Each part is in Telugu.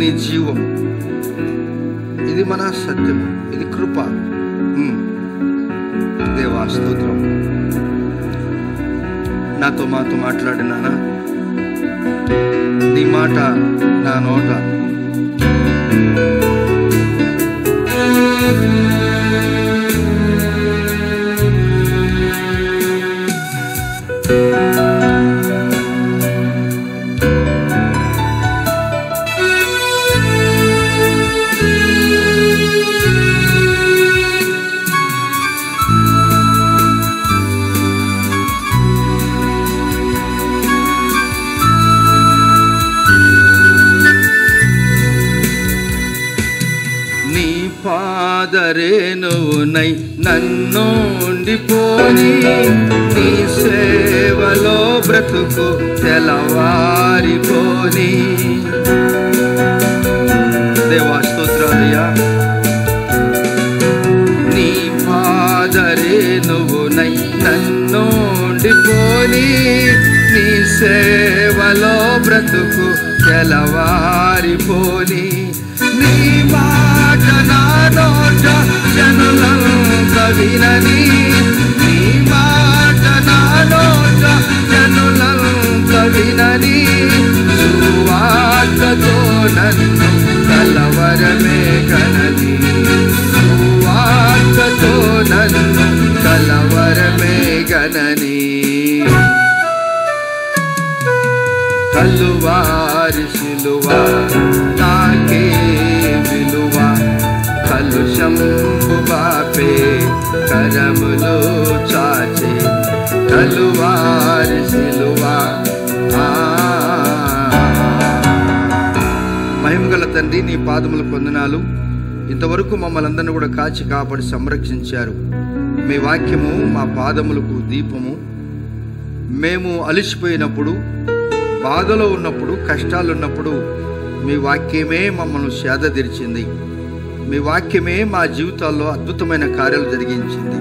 నీ జీవం, ఇది మన సత్యం, ఇది కృప. దేవా స్తోత్రం. నాతో మాట్లాడినానా, నీ మాట నా నోట పాదరేణువునై నన్నుండిపోని, నీ సేవలో బ్రతుకు తెలవారిపోని. దేవా స్తోత్రాలయ్యా. నీ పాదరేణువునై నన్నుండిపోని, నీ సేవలో బ్రతుకు తెలవారిపోని. నీ మాట నా నోట జనులంతా వినని, నీ మాట నా నోట జనులంతా వినని. సువార్తతో నన్ను కలవరమే కనని, సువార్తతో నన్ను కలవరమే గనని. కలువారి సిలువ నాకే విలువ, కలుషంబు బాపే కరములు చాచే. కలువారి సిలువ. మహిమగల తండ్రి, నీ పాదములకు వందనాలు. ఇంతవరకు మమ్మల్ని అందరినీ కూడా కాచి కాపాడి సంరక్షించారు. మీ వాక్యము మా పాదములకు దీపము. మేము అలిసిపోయినప్పుడు, బాధలో ఉన్నప్పుడు, కష్టాలు ఉన్నప్పుడు మీ వాక్యమే మమ్మల్ని సేద తీర్చింది. మీ వాక్యమే మా జీవితాల్లో అద్భుతమైన కార్యాలు జరిగించింది.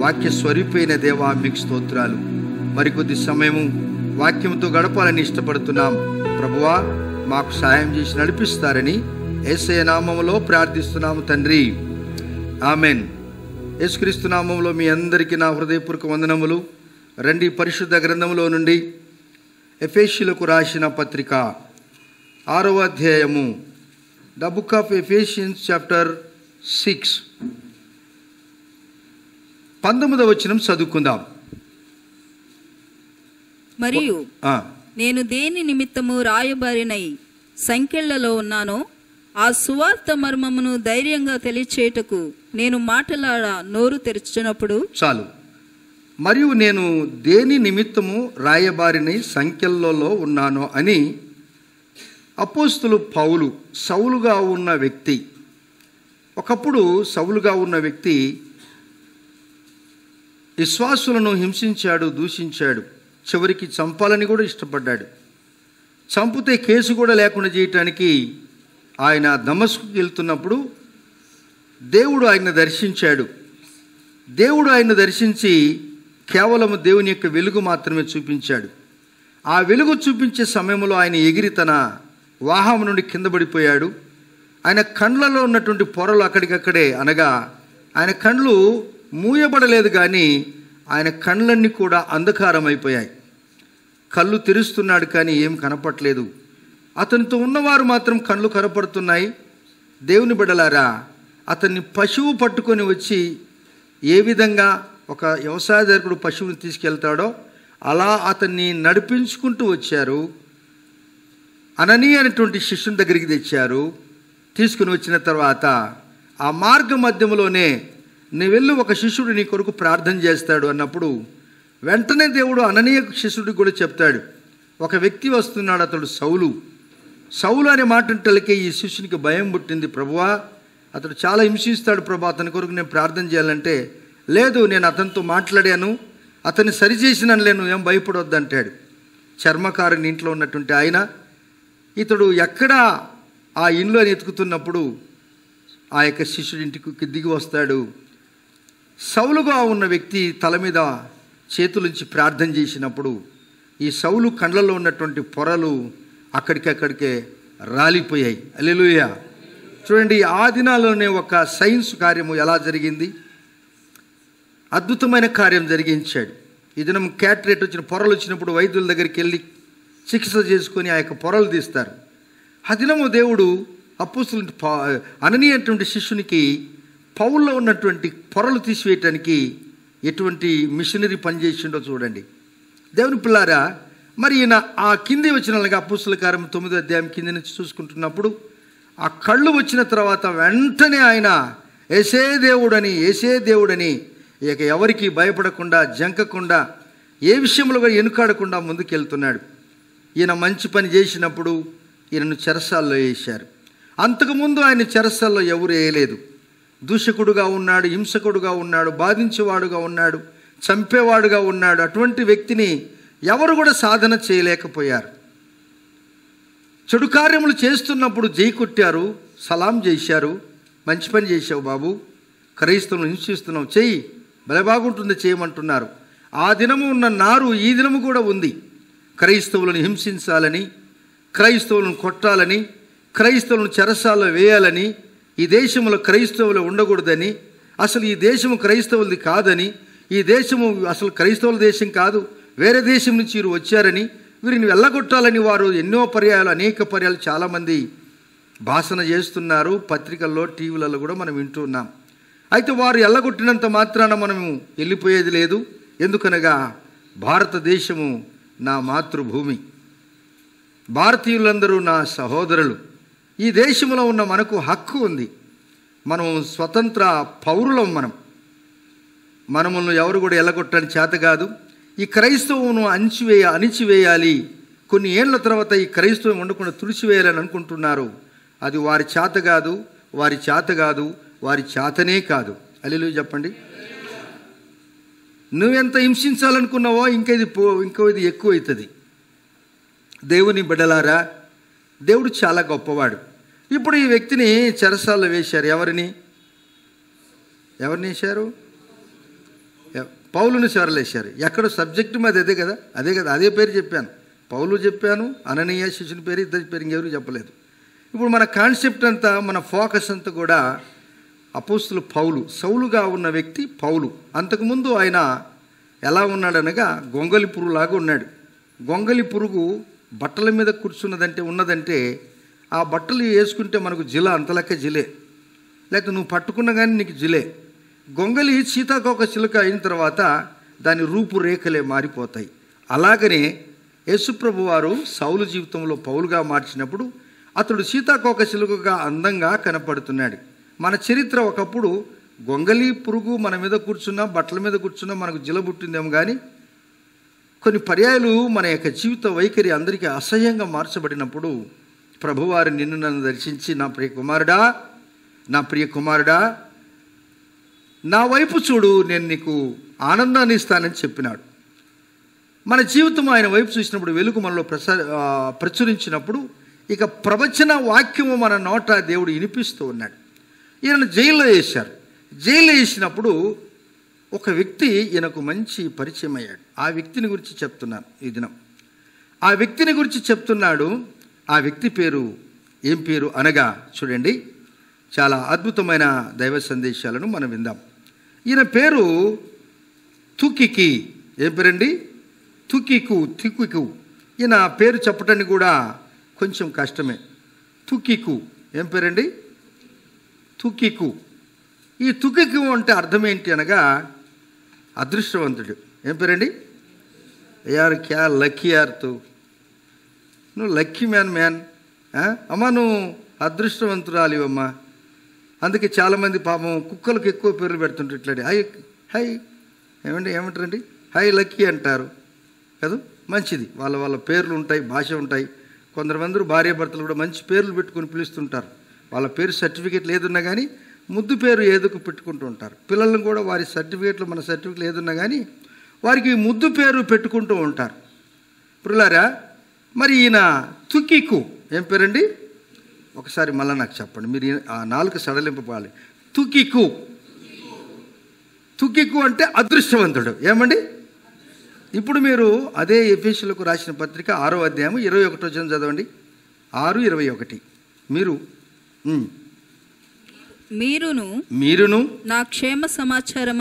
వాక్య స్వరూపైన దేవా, మీకు స్తోత్రాలు. మరికొద్ది సమయము వాక్యంతో గడపాలని ఇష్టపడుతున్నాం. ప్రభువా, మాకు సాయం చేసి నడిపిస్తారని యేసయ్య నామములో ప్రార్థిస్తున్నాము తండ్రి, ఆమెన్. యేసుక్రీస్తు నామములో మీ అందరికీ నా హృదయపూర్వక వందనములు. రండి, పరిశుద్ధ గ్రంథములో నుండి ఎఫెసీయులకు రాసిన పత్రిక 6వ అధ్యాయము, the book of Ephesians chapter 6, 19వ వచనం చదువుకుందాం. మరియు నేను దేని నిమిత్తము రాయబారినై సంకెళ్లలో ఉన్నానో ఆ సువార్త మర్మమును ధైర్యంగా తెలియచేయుటకు నేను మాటలాడ నోరు తెరిచినప్పుడు. చాలు. మరియు నేను దేని నిమిత్తము రాయబారినై సంఖ్యలలో ఉన్నానో అని అపోస్తలు పౌలు, సౌలుగా ఉన్న వ్యక్తి, ఒకప్పుడు సౌలుగా ఉన్న వ్యక్తి విశ్వాసులను హింసించాడు, దూషించాడు, చివరికి చంపాలని కూడా ఇష్టపడ్డాడు. చంపితే కేసు కూడా లేకుండా చేయటానికి ఆయన దమస్కుకు వెళ్తున్నప్పుడు దేవుడు ఆయన దర్శించాడు. దేవుడు ఆయన దర్శించి కేవలం దేవుని యొక్క వెలుగు మాత్రమే చూపించాడు. ఆ వెలుగు చూపించే సమయంలో ఆయన ఎగిరి తన వాహనం నుండి కింద పడిపోయాడు. ఆయన కండ్లలో ఉన్నటువంటి పొరలు అక్కడికక్కడే, అనగా ఆయన కండ్లు మూయబడలేదు, కానీ ఆయన కండ్లన్నీ కూడా అంధకారం అయిపోయాయి. కళ్ళు తెరుస్తున్నాడు కానీ ఏం కనపట్లేదు. అతనితో ఉన్నవారు మాత్రం కళ్ళు కనపడుతున్నాయి. దేవుని బిడ్డలారా, అతన్ని పశువు పట్టుకొని వచ్చి ఏ విధంగా ఒక వ్యవసాయదారుడు పశువుని తీసుకెళ్తాడో అలా అతన్ని నడిపించుకుంటూ వచ్చారు. అననీయ అనేటువంటి శిష్యుని దగ్గరికి తెచ్చారు. తీసుకుని వచ్చిన తర్వాత ఆ మార్గ మధ్యలోనే నీ వెళ్ళు, ఒక శిష్యుడు నీ కొరకు ప్రార్థన చేస్తాడు అన్నప్పుడు వెంటనే దేవుడు అననీయ శిష్యుడికి కూడా చెప్తాడు. ఒక వ్యక్తి వస్తున్నాడు, అతడు సౌలు. సౌలు అనే మాటలకే ఈ శిష్యునికి భయం పుట్టింది. ప్రభువా, అతడు చాలా హింసిస్తాడు ప్రభా, అతని కొరకు నేను ప్రార్థన చేయాలంటే, లేదు నేను అతనితో మాట్లాడాను, అతన్ని సరిచేసినాను, లేను, ఏం భయపడొద్దు అంటాడు. చర్మకారుని ఇంట్లో ఉన్నటువంటి ఆయన, ఇతడు ఎక్కడ ఆ ఇంట్లో ఎతుకుతున్నప్పుడు ఆ యొక్క శిష్యుడి ఇంటికి దిగి వస్తాడు. సౌలుగా ఉన్న వ్యక్తి తల మీద చేతులుంచి ప్రార్థన చేసినప్పుడు ఈ సౌలు కండ్లలో ఉన్నటువంటి పొరలు అక్కడికక్కడికే రాలిపోయాయి. హల్లెలూయా. చూడండి, ఆ దినాల్లోనే ఒక సైన్స్ కార్యము ఎలా జరిగింది, అద్భుతమైన కార్యం జరిగించాడు. ఈ దినం క్యాటరేట్ వచ్చిన పొరలు వచ్చినప్పుడు వైద్యుల దగ్గరికి వెళ్ళి చికిత్స చేసుకొని ఆ యొక్క పొరలు తీస్తారు. ఆ దినము దేవుడు అపోస్తలుడు అననీయ అటువంటి శిష్యునికి పౌల్లో ఉన్నటువంటి పొరలు తీసివేయటానికి ఎటువంటి మిషనరీ పనిచేసిండో చూడండి. దేవుని పిల్లారా, మరి ఈయన ఆ కింది వచ్చిన అపోస్తల కార్యం 9వ అధ్యాయం కింది నుంచి చూసుకుంటున్నప్పుడు ఆ కళ్ళు వచ్చిన తర్వాత వెంటనే ఆయన యేసే దేవుడని ఇక ఎవరికి భయపడకుండా, జంకకుండా, ఏ విషయంలో కూడా వెనుకాడకుండా ముందుకెళ్తున్నాడు. ఈయన మంచి పని చేసినప్పుడు ఈయనను చెరసాల్లో వేశారు. అంతకుముందు ఆయన చెరసాల్లో ఎవరు వేయలేదు. దూషకుడుగా ఉన్నాడు, హింసకుడుగా ఉన్నాడు, బాధించేవాడుగా ఉన్నాడు, చంపేవాడుగా ఉన్నాడు. అటువంటి వ్యక్తిని ఎవరు కూడా సాధన చేయలేకపోయారు. చెడు కార్యములు చేస్తున్నప్పుడు జై కొట్టారు, సలాం చేశారు. మంచి పని చేశావు బాబు, క్రైస్తవులను హింసిస్తున్నావు, చెయ్యి, భలే బాగుంటుంది, చేయమంటున్నారు. ఆ దినము ఉన్న నారు ఈ దినము కూడా ఉంది. క్రైస్తవులను హింసించాలని, క్రైస్తవులను కొట్టాలని, క్రైస్తవులను చెరసాల్లో వేయాలని, ఈ దేశంలో క్రైస్తవులు ఉండకూడదని, అసలు ఈ దేశము క్రైస్తవులది కాదని, ఈ దేశము అసలు క్రైస్తవుల దేశం కాదు, వేరే దేశం నుంచి వీరు వచ్చారని, వీరిని వెళ్ళగొట్టాలని వారు అనేక పర్యాలు చాలామంది భాషణ చేస్తున్నారు. పత్రికల్లో, టీవీలలో కూడా మనం వింటూ ఉన్నాం. అయితే వారు వెళ్ళగొట్టినంత మాత్రాన మనము వెళ్ళిపోయేది లేదు. ఎందుకనగా భారతదేశము నా మాతృభూమి, భారతీయులందరూ నా సహోదరులు. ఈ దేశంలో ఉన్న మనకు హక్కు ఉంది. మనం స్వతంత్ర పౌరులం. మనములను ఎవరు కూడా ఎల్లగొట్టని చేత కాదు. ఈ క్రైస్తవును అణిచివేయాలి, కొన్ని ఏళ్ల తర్వాత ఈ క్రైస్తవం ఉండకుండా తుడిచివేయాలని అనుకుంటున్నారు. అది వారి చేత కాదు, వారి చేతనే కాదు. హల్లెలూయా చెప్పండి. నువ్వెంత హింసించాలనుకున్నావో ఇంకో ఇది ఎక్కువ అవుతుంది. దేవుని బిడ్డలారా, దేవుడు చాలా గొప్పవాడు. ఇప్పుడు ఈ వ్యక్తిని చెరసాల్లో వేశారు. ఎవరిని వేశారు? పౌలుని చెరలేశారు. ఎక్కడ సబ్జెక్టు మీద అదే పేరు చెప్పాను. పౌలు చెప్పాను, అననీయ శిష్యుని పేరు, ఇద్దరి పేరు, ఇంకెవరు చెప్పలేదు. ఇప్పుడు మన కాన్సెప్ట్ అంతా, మన ఫోకస్ అంతా కూడా అపోస్తలుడు పౌలు, సౌలుగా ఉన్న వ్యక్తి పౌలు. అంతకుముందు ఆయన ఎలా ఉన్నాడనగా గొంగలి పురుగులాగా ఉన్నాడు. గొంగలి పురుగు బట్టల మీద ఉన్నదంటే ఆ బట్టలు వేసుకుంటే మనకు జిల అంతలెక్క జిలే, లేకపోతే నువ్వు పట్టుకున్నా కానీ నీకు జిలే. గొంగలి సీతాకోక చిలుక అయిన తర్వాత దాని రూపురేఖలే మారిపోతాయి. అలాగనే యేసుప్రభు వారు సౌలు జీవితంలో పౌలుగా మార్చినప్పుడు అతడు సీతాకోక చిలుకగా అందంగా కనపడుతున్నాడు. మన చరిత్ర ఒకప్పుడు గొంగలి పురుగు మన మీద కూర్చున్నా, బట్టల మీద కూర్చున్నా మనకు జిల పుట్టిందేమో కానీ కొన్ని పర్యాయాలు మన యొక్క జీవిత వైఖరి అందరికీ అసహ్యంగా మార్చబడినప్పుడు ప్రభువారు నన్ను దర్శించి, నా ప్రియ కుమారుడా నా వైపు చూడు, నేను నీకు ఆనందాన్ని ఇస్తానని చెప్పినాడు. మన జీవితం ఆయన వైపు చూసినప్పుడు వెలుగు మనలో ప్రచురించినప్పుడు ఇక ప్రవచన వాక్యము మన నోట దేవుడు వినిపిస్తూ ఉన్నాడు. ఈయనను జైల్లో వేశారు. జైల్లో వేసినప్పుడు ఒక వ్యక్తి ఈయనకు మంచి పరిచయం అయ్యాడు. ఆ వ్యక్తిని గురించి చెప్తున్నాను ఈ దినం. ఆ వ్యక్తిని గురించి చెప్తున్నాడు. ఆ వ్యక్తి పేరు ఏం పేరు అనగా, చూడండి, చాలా అద్భుతమైన దైవ సందేశాలను మనం విందాం. ఈయన పేరు తుకికి. ఏం పేరండి? తుకికు. ఈయన పేరు చెప్పటానికి కూడా కొంచెం కష్టమే. తుకికు ఏం పేరండి? తుకికు. ఈ తుకికు అంటే అర్థం ఏంటి అనగా అదృష్టవంతుడు. ఏం పేరండి? యార్ క్యా లక్కీ యార్ తు, నువ్వు లక్కీ మ్యాన్. అమ్మా నువ్వు అదృష్టవంతురాలివమ్మా. అందుకే చాలామంది పాపం కుక్కలకు ఎక్కువ పేర్లు పెడుతుంటారు. ఇట్లాంటి హై ఏమంటారండి? హై లక్కీ అంటారు కదా, మంచిది. వాళ్ళ పేర్లు ఉంటాయి, భాష ఉంటాయి. కొందరు భార్యాభర్తలు కూడా మంచి పేర్లు పెట్టుకొని పిలుస్తుంటారు. వాళ్ళ పేరు సర్టిఫికేట్లు ఏదున్నా కానీ ముద్దు పేరు ఏదో పెట్టుకుంటూ ఉంటారు. పిల్లలను కూడా వారి సర్టిఫికేట్లు, మన సర్టిఫికేట్లు ఏదున్నా కానీ వారికి ముద్దు పేరు పెట్టుకుంటూ ఉంటారు. పురులారా, మరి ఈయన తుకికు ఏం పేరండి? ఒకసారి మళ్ళీ నాకు చెప్పండి, మీరు ఆ నాలుగు సడలింపాలి. తుకికు అంటే అదృష్టవంతుడు. ఏమండి? ఇప్పుడు మీరు అదే ఎఫెసీయులకు రాసిన పత్రిక 6వ అధ్యాయం 21వ వచనం చదవండి. 6:21. మీరును నా క్షేమ సమాచారం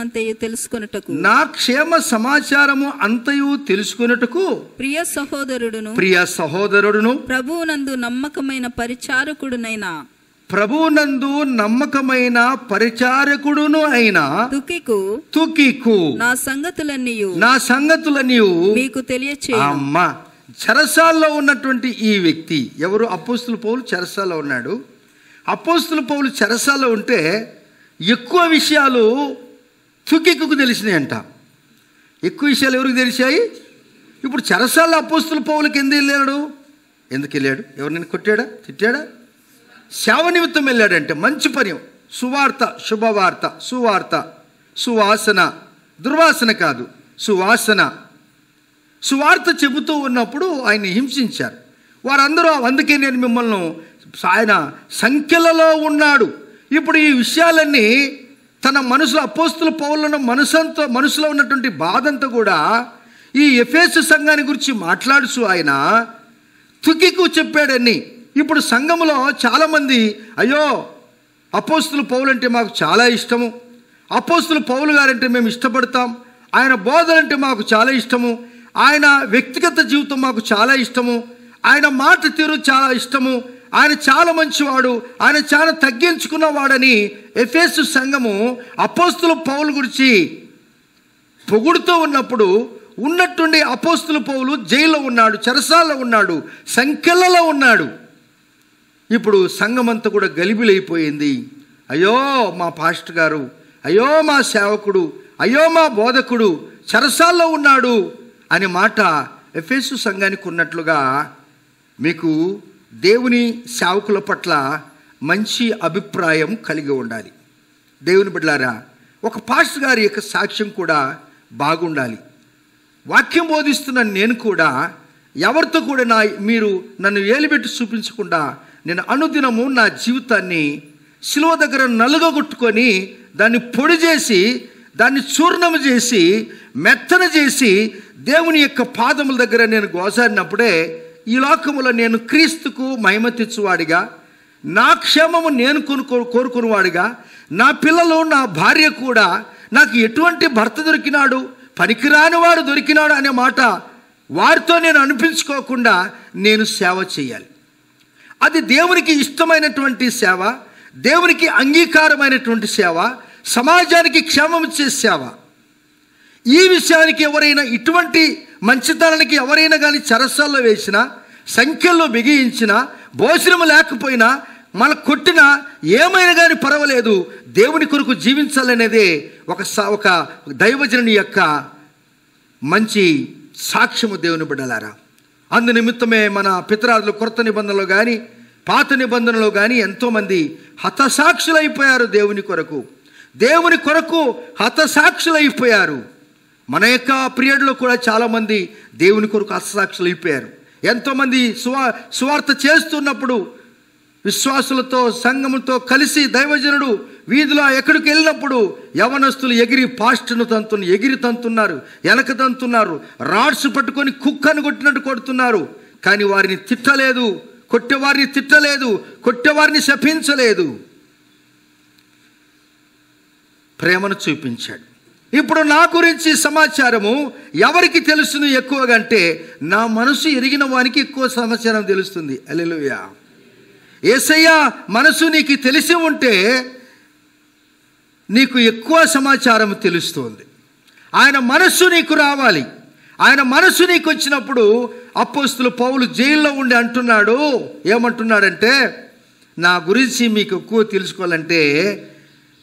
అంతయు తెలుసుకొనుటకు ప్రియ సహోదరుడును ప్రభువునందు నమ్మకమైన పరిచారకుడును అయిన తుకికు నా సంగతులన్నీ మీకు తెలియచేయును. అమ్మా, చెరసాల్లో ఉన్నటువంటి ఈ వ్యక్తి ఎవరు? అపోస్తలుడు పౌలు చెరసాల్లో ఉన్నాడు. అపోస్తలుడు పౌలు చెరసాల్లో ఉంటే ఎక్కువ విషయాలు తుకికుకు తెలిసినాయంట. ఎక్కువ విషయాలు ఎవరికి తెలిసాయి? ఇప్పుడు చెరసాల్లో అపోస్తలుడు పౌలుకి ఎందుకు వెళ్ళాడు? ఎవరిని కొట్టాడా, తిట్టాడా? సేవ నిమిత్తం వెళ్ళాడంటే మంచి పని. సువార్త, శుభవార్త, సువాసన, దుర్వాసన కాదు, సువార్త చెబుతూ ఉన్నప్పుడు ఆయన్ని హింసించారు వారందరూ. అందుకే నేను మిమ్మల్ని, ఆయన సంఖ్యలలో ఉన్నాడు. ఇప్పుడు ఈ విషయాలన్నీ తన మనసులో, అపోస్తలుడు పౌలును మనసులో ఉన్నటువంటి బాధంతా కూడా ఈ ఎఫెసు సంఘాన్ని గురించి మాట్లాడుచు ఆయన తుకికు చెప్పాడని. ఇప్పుడు సంఘములో చాలామంది, అయ్యో అపోస్తలుడు పౌలు అంటే మాకు చాలా ఇష్టము, అపోస్తలుడు పౌలు గారంటే మేము ఇష్టపడతాం, ఆయన బోధనంటే మాకు చాలా ఇష్టము, ఆయన వ్యక్తిగత జీవితం మాకు చాలా ఇష్టము, ఆయన మాట తీరు చాలా ఇష్టము, ఆయన చాలా మంచివాడు, ఆయన చాలా తగ్గించుకున్నవాడని ఎఫెసు సంఘము అపోస్తలుడు పౌలు గురించి పొగుడుతూ ఉన్నప్పుడు ఉన్నట్టుండి అపోస్తలుడు పౌలు జైల్లో ఉన్నాడు, చెరసాల్లో ఉన్నాడు, సంఖ్యలలో ఉన్నాడు. ఇప్పుడు సంఘమంతా కూడా గలిబిలైపోయింది. అయ్యో మా పాస్టర్ గారు, అయ్యో మా సేవకుడు, అయ్యో మా బోధకుడు చెరసాల్లో ఉన్నాడు అనే మాట ఎఫెసు సంఘానికి ఉన్నట్లుగా మీకు దేవుని సేవకుల పట్ల మంచి అభిప్రాయం కలిగి ఉండాలి. దేవుని బిడ్డలారా, ఒక పాస్టర్ గారి యొక్క సాక్ష్యం కూడా బాగుండాలి. వాక్యం బోధిస్తున్న నేను కూడా ఎవరితో కూడా మీరు నన్ను ఏలిబెట్టి చూపించకుండా నేను అనుదినము నా జీవితాన్ని శిలువ దగ్గర నలుగగొట్టుకొని దాన్ని పొడి చేసి, దాన్ని చూర్ణము చేసి, మెత్తన చేసి దేవుని యొక్క పాదముల దగ్గర నేను గోజాడినప్పుడే ఈ లోకములో నేను క్రీస్తుకు మహిమ తెచ్చువాడిగా, నా క్షేమము నేను కోరుకునేవాడిగా, నా పిల్లలు, నా భార్య కూడా నాకు ఎటువంటి భర్త దొరికినాడు, పనికిరానివాడు దొరికినాడు అనే మాట వారితో నేను అనిపించుకోకుండా నేను సేవ చేయాలి. అది దేవునికి ఇష్టమైనటువంటి సేవ, దేవునికి అంగీకారమైనటువంటి సేవ, సమాజానికి క్షేమం ఇచ్చే సేవ. ఈ విషయానికి ఎవరైనా, ఇటువంటి మంచితనానికి ఎవరైనా కానీ చెరసాల్లో వేసినా, సంఖ్యల్లో బిగించినా, భోజనం లేకపోయినా, మన కొట్టినా, ఏమైనా కానీ పర్వాలేదు, దేవుని కొరకు జీవించాలనేదే ఒక దైవజనుని యొక్క మంచి సాక్ష్యము. దేవుని బిడ్డలారా, అందు నిమిత్తమే మన పితరాదులు కొత్త నిబంధనలో కానీ పాత నిబంధనలో కానీ ఎంతోమంది హతసాక్షులైపోయారు. దేవుని కొరకు హతసాక్షులైపోయారు. మన యొక్క పీరియడ్లో కూడా చాలామంది దేవుని కొరకు హతసాక్షులైపోయారు. ఎంతోమంది సువార్త చేస్తున్నప్పుడు విశ్వాసులతో, సంఘములతో కలిసి దైవజనుడు వీధిలో ఎక్కడికి వెళ్ళినప్పుడు యవనస్తులు ఎగిరి తంతున్నారు, వెనక తంతున్నారు, రాడ్స్ పట్టుకొని కుక్కను కొట్టినట్టు కొడుతున్నారు. కానీ వారిని తిట్టలేదు, కొట్టేవారిని శపించలేదు, ప్రేమను చూపించాడు. ఇప్పుడు నా గురించి సమాచారము ఎవరికి తెలుస్తుంది ఎక్కువగా అంటే, నా మనసు ఎరిగిన వానికి ఎక్కువ సమాచారం తెలుస్తుంది. హల్లెలూయా. యేసయ్య మనసు నీకు తెలిసి ఉంటే నీకు ఎక్కువ సమాచారం తెలుస్తుంది. ఆయన మనస్సు నీకు రావాలి. ఆయన మనస్సు నీకు వచ్చినప్పుడు అపోస్తలుడు పౌలు జైల్లో ఉండి అంటున్నాడు, ఏమంటున్నాడంటే, నా గురించి మీకు ఎక్కువ తెలుసుకోవాలంటే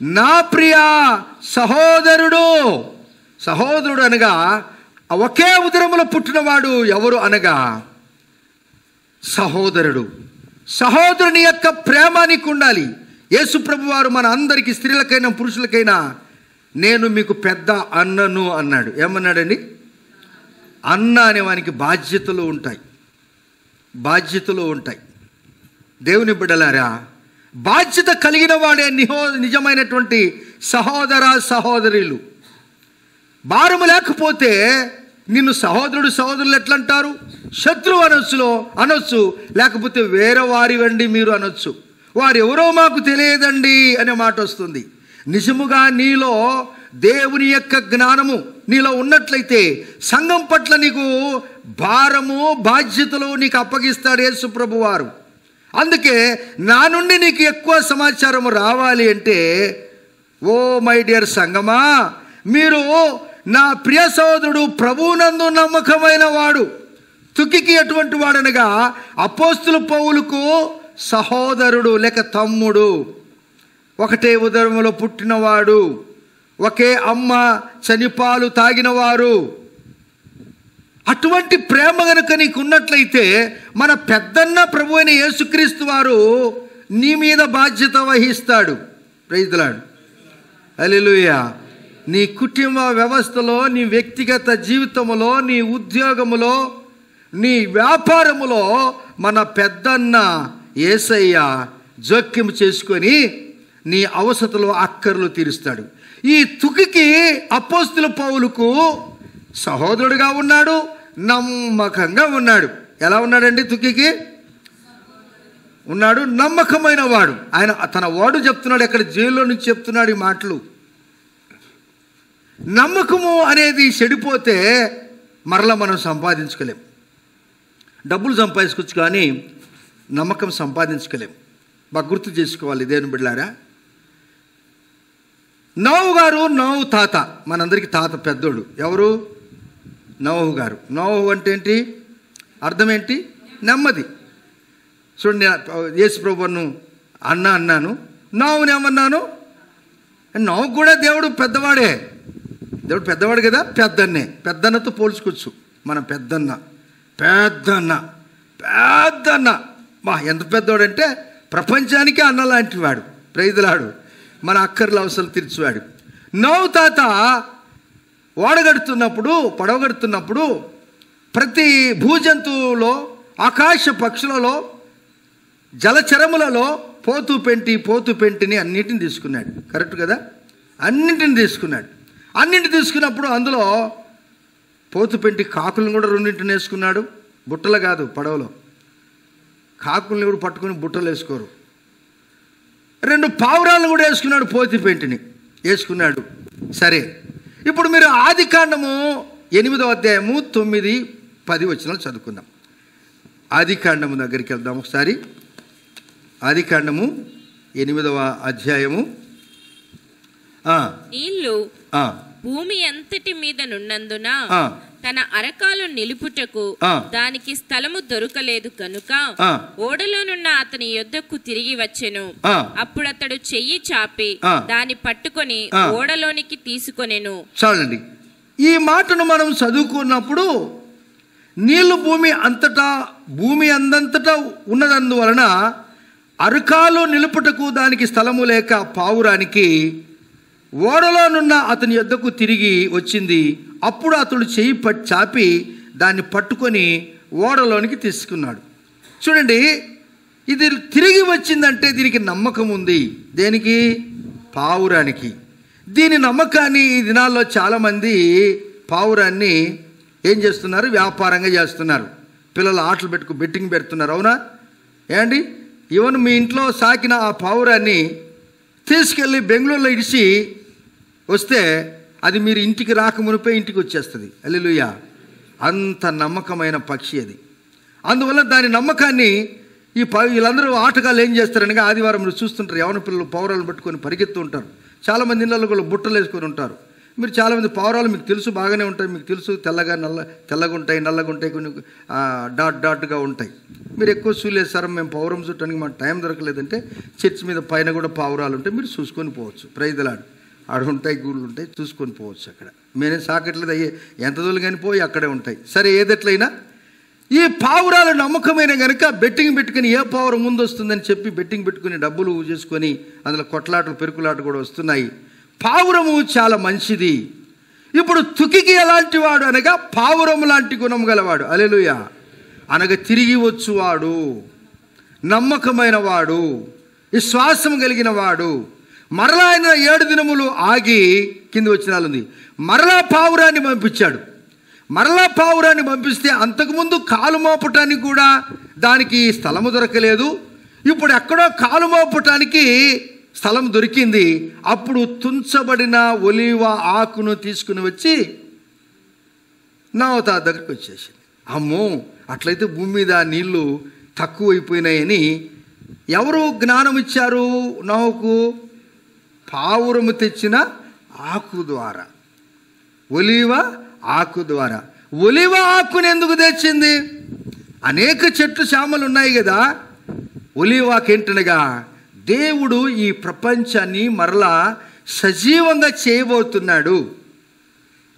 నా ప్రియ సహోదరుడు అనగా ఒకే ఉదరములో పుట్టినవాడు ఎవరు అనగా సహోదరుని యొక్క ప్రేమ నీకు ఉండాలి. యేసు ప్రభు వారు మన అందరికీ, స్త్రీలకైనా పురుషులకైనా, నేను మీకు పెద్ద అన్నను అన్నాడు. ఏమన్నాడండి? అన్న అనేవానికి బాధ్యతలు ఉంటాయి. దేవుని బిడ్డలారా, బాధ్యత కలిగిన వాడే నిజమైనటువంటి సహోదరులు. భారము లేకపోతే నిన్ను సహోదరులు ఎట్లంటారు? శత్రువు అనొచ్చు, లేకపోతే వేరే వారివండి మీరు అనొచ్చు. వారు ఎవరో మాకు తెలియదండి అనే మాట వస్తుంది. నిజముగా నీలో దేవుని యొక్క జ్ఞానము నీలో ఉన్నట్లయితే సంఘం పట్ల నీకు భారము బాధ్యతలు నీకు అప్పగిస్తాడు యేసు ప్రభు వారు. అందుకే నా నుండి నీకు ఎక్కువ సమాచారం రావాలి అంటే, ఓ మై డియర్ సంగమా, మీరు నా ప్రియ సహోదరుడు ప్రభువునందు నమ్మకమైన వాడు. తుకికి ఎటువంటి వాడనగా అపోస్తుల పౌలుకు సహోదరుడు లేక తమ్ముడు, ఒకటే ఉదరములో పుట్టినవాడు, ఒకే అమ్మ చనిపాలు తాగినవారు. అటువంటి ప్రేమ గనుక నీకు ఉన్నట్లయితే మన పెద్దన్న ప్రభు అయిన యేసుక్రీస్తు వారు నీ మీద బాధ్యత వహిస్తాడు. Praise the lord. హల్లెలూయా. నీ కుటుంబ వ్యవస్థలో, నీ వ్యక్తిగత జీవితంలో, నీ ఉద్యోగములో, నీ వ్యాపారములో మన పెద్దన్న యేసయ్య జోక్యం చేసుకొని నీ అవసరతలు అక్కర్లు తీరుస్తాడు. ఈ తుకికి అపోస్తుల పౌలుకు సహోదరుడుగా ఉన్నాడు, నమ్మకంగా ఉన్నాడు. ఎలా ఉన్నాడండి? తుకికి ఉన్నాడు, నమ్మకమైన వాడు. ఆయన తన వాడు చెప్తున్నాడు, ఎక్కడ జైల్లో నుంచి చెప్తున్నాడు ఈ మాటలు. నమ్మకము అనేది చెడిపోతే మరలా మనం సంపాదించుకోలేం. డబ్బులు సంపాదించుకోవచ్చు కానీ నమ్మకం సంపాదించుకోలేం. బాగా గుర్తు చేసుకోవాలి దేవుని బిడ్డలారా. నోహు గారు, నోహు తాత, మనందరికీ తాత పెద్దోడు. ఎవరు? నోహు గారు. నోహు అంటే ఏంటి? అర్థం ఏంటి? నెమ్మది. చూడండి, యేసు ప్రభువును అన్నాను, నోహుని ఏమన్నాను? నోహు కూడా దేవుడు పెద్దవాడే. దేవుడు పెద్దవాడు కదా, పెద్దన్నతో పోల్చుకోవచ్చు. మన పెద్దన్న బా ఎంత పెద్దవాడంటే ప్రపంచానికి అన్న లాంటి వాడు. Praise the lord. మన అక్కర్ల అవసరాలు తీర్చువాడు. నోహు తాత పడవ గడుతున్నప్పుడు ప్రతి భూజంతువులో, ఆకాశ పక్షులలో, జలచరములలో పోతు పెంటిని అన్నిటిని తీసుకున్నాడు. కరెక్ట్ కదా? అన్నింటిని తీసుకున్నప్పుడు అందులో పోతు పెంటి కాకులను కూడా రెండింటిని వేసుకున్నాడు. బుట్టలు కాదు, పడవలో కాకుల్ని ఎవరు పట్టుకుని బుట్టలు వేసుకోరు. 2 పావురాలను కూడా వేసుకున్నాడు, పోతు పెంటిని వేసుకున్నాడు. సరే, ఇప్పుడు మీరు ఆదికాండము 8వ అధ్యాయము 9, 10 వచనాలు చదువుకుందాం. ఆదికాండము దగ్గరికి వెళ్దాం ఒకసారి. ఆదికాండము 8వ అధ్యాయము. నీళ్లు భూమి అంతటి మీద నున్నందున తన అరకాలు నిలుపుటకు దానికి స్థలము దొరకలేదు కనుక ఓడలోనున్న అతని యొద్దకు తిరిగి వచ్చెను. అప్పుడు అతడు చెయ్యి చాపి దాన్ని పట్టుకొని ఓడలోనికి తీసుకొనెను. చాలండి. ఈ మాటను మనం చదువుకున్నప్పుడు నీళ్లు భూమి అందంతటా ఉన్నదందువలన అరకాలు నిలుపుటకు దానికి స్థలము లేక పావురానికి ఓడలోనున్న అతని యొద్దకు తిరిగి వచ్చింది. అప్పుడు అతడు చెయ్యి చాపి దాన్ని పట్టుకొని ఓడలోనికి తీసుకున్నాడు. చూడండి, ఇది తిరిగి వచ్చిందంటే దీనికి నమ్మకం ఉంది. దేనికి? పావురానికి. దీని నమ్మకాన్ని ఈ దినాల్లో చాలామంది పావురాన్ని ఏం చేస్తున్నారు? వ్యాపారంగా చేస్తున్నారు. పిల్లలు ఆటలు బెట్టింగ్ పెడుతున్నారు. అవునా? ఏమండి? ఈవెన్ మీ ఇంట్లో సాకిన ఆ పావురాన్ని తీసుకెళ్ళి బెంగళూరులో ఇడిచి వస్తే అది మీరు ఇంటికి రాకమునిపై ఇంటికి వచ్చేస్తుంది. హల్లెలూయా. అంత నమ్మకమైన పక్షి అది. అందువల్ల దాని నమ్మకాన్ని వీళ్ళందరూ ఆటగాళ్ళు ఏం చేస్తారనగా ఆదివారం మీరు చూస్తుంటారు, యవన పిల్లలు పావురాలు పట్టుకొని పరిగెత్తు ఉంటారు. చాలామంది ఇళ్ళలో కూడా బుట్టలు వేసుకొని ఉంటారు. మీరు చాలామంది పావురాలు మీకు తెలుసు, బాగానే ఉంటాయి. మీకు తెలుసు, తెల్లగా ఉంటాయి, నల్లగా ఉంటాయి, కొన్ని డాట్గా ఉంటాయి. మీరు ఎక్కువ చూలేస్తారు. మేము పావురం చుట్టానికి మాకు టైం దొరకలేదంటే చర్చి మీద పైన కూడా పావురాలు ఉంటాయి, మీరు చూసుకొని పోవచ్చు. Praise the lord. ఆడ ఉంటాయి, గూళ్ళు ఉంటాయి, చూసుకొని పోవచ్చు. అక్కడ మేనేం సాకట్లేదు, అయ్యే ఎంత దూరం కానీ పోయి అక్కడే ఉంటాయి. సరే, ఏదెట్లయినా ఈ పావురాలు నమ్మకమైన కనుక బెట్టింగ్ పెట్టుకుని ఏ పావురం ముందు వస్తుందని చెప్పి బెట్టింగ్ పెట్టుకుని డబ్బులు చేసుకొని అందులో కొట్లాటలు పెరుకులాటలు కూడా వస్తున్నాయి. పావురము చాలా మంచిది. ఇప్పుడు తుకికి ఎలాంటి వాడు అనగా పావురము లాంటి గుణం గలవాడు. హల్లెలూయా. అనగా తిరిగి వచ్చువాడు, నమ్మకమైన వాడు, విశ్వాసం కలిగిన వాడు. మరలా ఆయన 7 దినములు ఆగి కింద వచనాలుంది, మరలా పావురాన్ని పంపించాడు. మరలా పావురాన్ని పంపిస్తే అంతకుముందు కాలు మోపటానికి కూడా దానికి స్థలము దొరకలేదు. ఇప్పుడు ఎక్కడో కాలు మోపటానికి స్థలం దొరికింది. అప్పుడు తుంచబడిన ఒలీవ ఆకును తీసుకుని వచ్చి నోవహు తాత దగ్గరికి వచ్చేసింది. అమ్మో, అట్లయితే భూమి మీద నీళ్లు తక్కువైపోయినాయని ఎవరు జ్ఞానం ఇచ్చారు నోవహుకు? పావురము తెచ్చిన ఆకు ద్వారా, ఒలీవ ఆకు ద్వారా. ఒలీవ ఆకుని ఎందుకు తెచ్చింది? అనేక చెట్లు చేమలు ఉన్నాయి కదా. ఒలీవ ఆకేంటనగా దేవుడు ఈ ప్రపంచాన్ని మరలా సజీవంగా చేయబోతున్నాడు.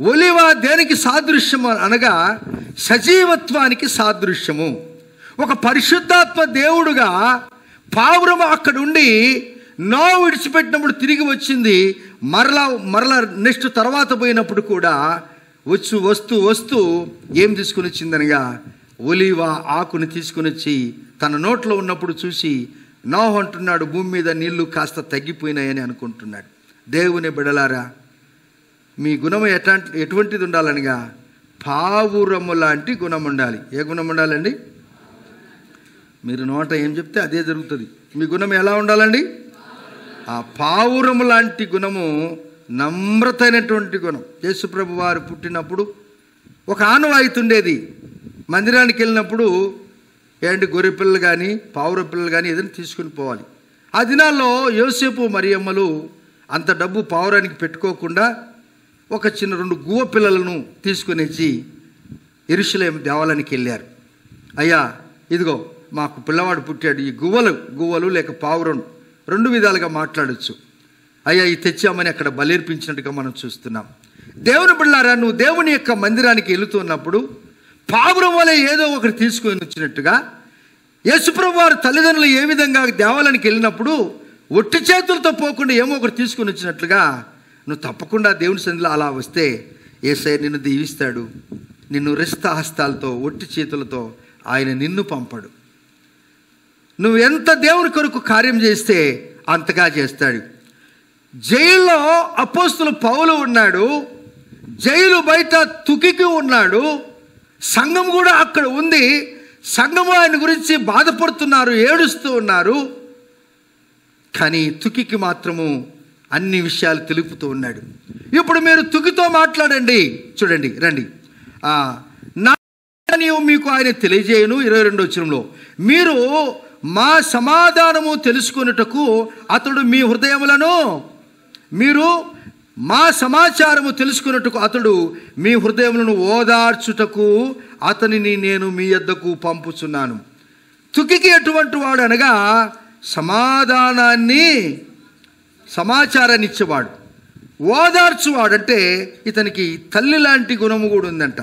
ఒలీవ దేనికి సాదృశ్యము అనగా సజీవత్వానికి సాదృశ్యము. ఒక పరిశుద్ధాత్మ దేవుడుగా పావురము అక్కడ ఉండి నోవహు విడిచిపెట్టినప్పుడు తిరిగి వచ్చింది. మరలా నెక్స్ట్ తర్వాత పోయినప్పుడు కూడా వస్తూ ఏం తీసుకుని వచ్చిందనగా ఒలీవ ఆకుని తీసుకుని వచ్చి తన నోట్లో ఉన్నప్పుడు చూసి నోవహు అంటున్నాడు, భూమి మీద నీళ్లు కాస్త తగ్గిపోయినాయని అనుకుంటున్నాడు. దేవుని బిడలారా, మీ గుణం ఎటువంటిది ఉండాలనగా పావురము లాంటి గుణం ఉండాలి. ఏ గుణం ఉండాలండి? మీరు నోట ఏం చెప్తే అదే జరుగుతుంది. మీ గుణం ఎలా ఉండాలండి? ఆ పావురము లాంటి గుణము, నమ్రతైనటువంటి గుణం. యేసుప్రభు వారు పుట్టినప్పుడు ఒక ఆనవాయితీ ఉండేది. మందిరానికి వెళ్ళినప్పుడు గొర్రె పిల్లలు కానీ పావుర పిల్లలు కానీ ఏదైనా తీసుకుని పోవాలి. ఆ దినాల్లో యోసేపు మరియమ్మలు అంత డబ్బు పావురానికి పెట్టుకోకుండా ఒక చిన్న 2 గువ్వ పిల్లలను తీసుకుని వచ్చి యెరూషలేము దేవాలయానికి వెళ్ళారు. అయ్యా, ఇదిగో మాకు పిల్లవాడు పుట్టాడు, ఈ గువ్వలు లేక పావురం 2 విధాలుగా మాట్లాడచ్చు. అయ్యా, ఈ తెచ్చామని అక్కడ బలేర్పించినట్టుగా మనం చూస్తున్నాం. దేవుని బిడ్డలారా, నువ్వు దేవుని యొక్క మందిరానికి వెళుతున్నప్పుడు పావురం వలె ఏదో ఒకటి తీసుకొని వచ్చినట్టుగా యేసుప్రభు వారి తల్లిదండ్రులు ఏ విధంగా దేవాలయానికి వెళ్ళినప్పుడు ఒట్టి చేతులతో పోకుండా ఏమో ఒకటి తీసుకొని వచ్చినట్లుగా నువ్వు తప్పకుండా దేవుని సన్నిధిలో అలా వస్తే యేసయ్య నిన్ను దీవిస్తాడు. నిన్ను హస్తాలతో ఒట్టి చేతులతో ఆయన నిన్ను పంపడు. నువ్వు ఎంత దేవుని కొరకు కార్యం చేస్తే అంతగా చేస్తాడు. జైల్లో అపోస్తులు పౌలు ఉన్నాడు, జైలు బయట తుకికి ఉన్నాడు, సంఘం కూడా అక్కడ ఉంది. సంఘము ఆయన గురించి బాధపడుతున్నారు, ఏడుస్తూ ఉన్నారు. కానీ తుకికి మాత్రము అన్ని విషయాలు తెలుపుతూ ఉన్నాడు. ఇప్పుడు మీరు తుకితో మాట్లాడండి. చూడండి, రండి. నీవు మీకు ఆయన తెలియజేయను. 22వ వచనంలో, మీరు మా సమాధానము తెలుసుకొనుటకు అతడు మీ హృదయములను, మీరు మా సమాచారము తెలుసుకున్నట్టుకు అతడు మీ హృదయములను ఓదార్చుటకు అతనిని నేను మీ యొద్దకు పంపుచున్నాను. తుకికి ఎటువంటి వాడు అనగా సమాచారాన్ని ఇచ్చేవాడు. ఓదార్చువాడంటే ఇతనికి తల్లి లాంటి గుణము కూడా ఉందంట.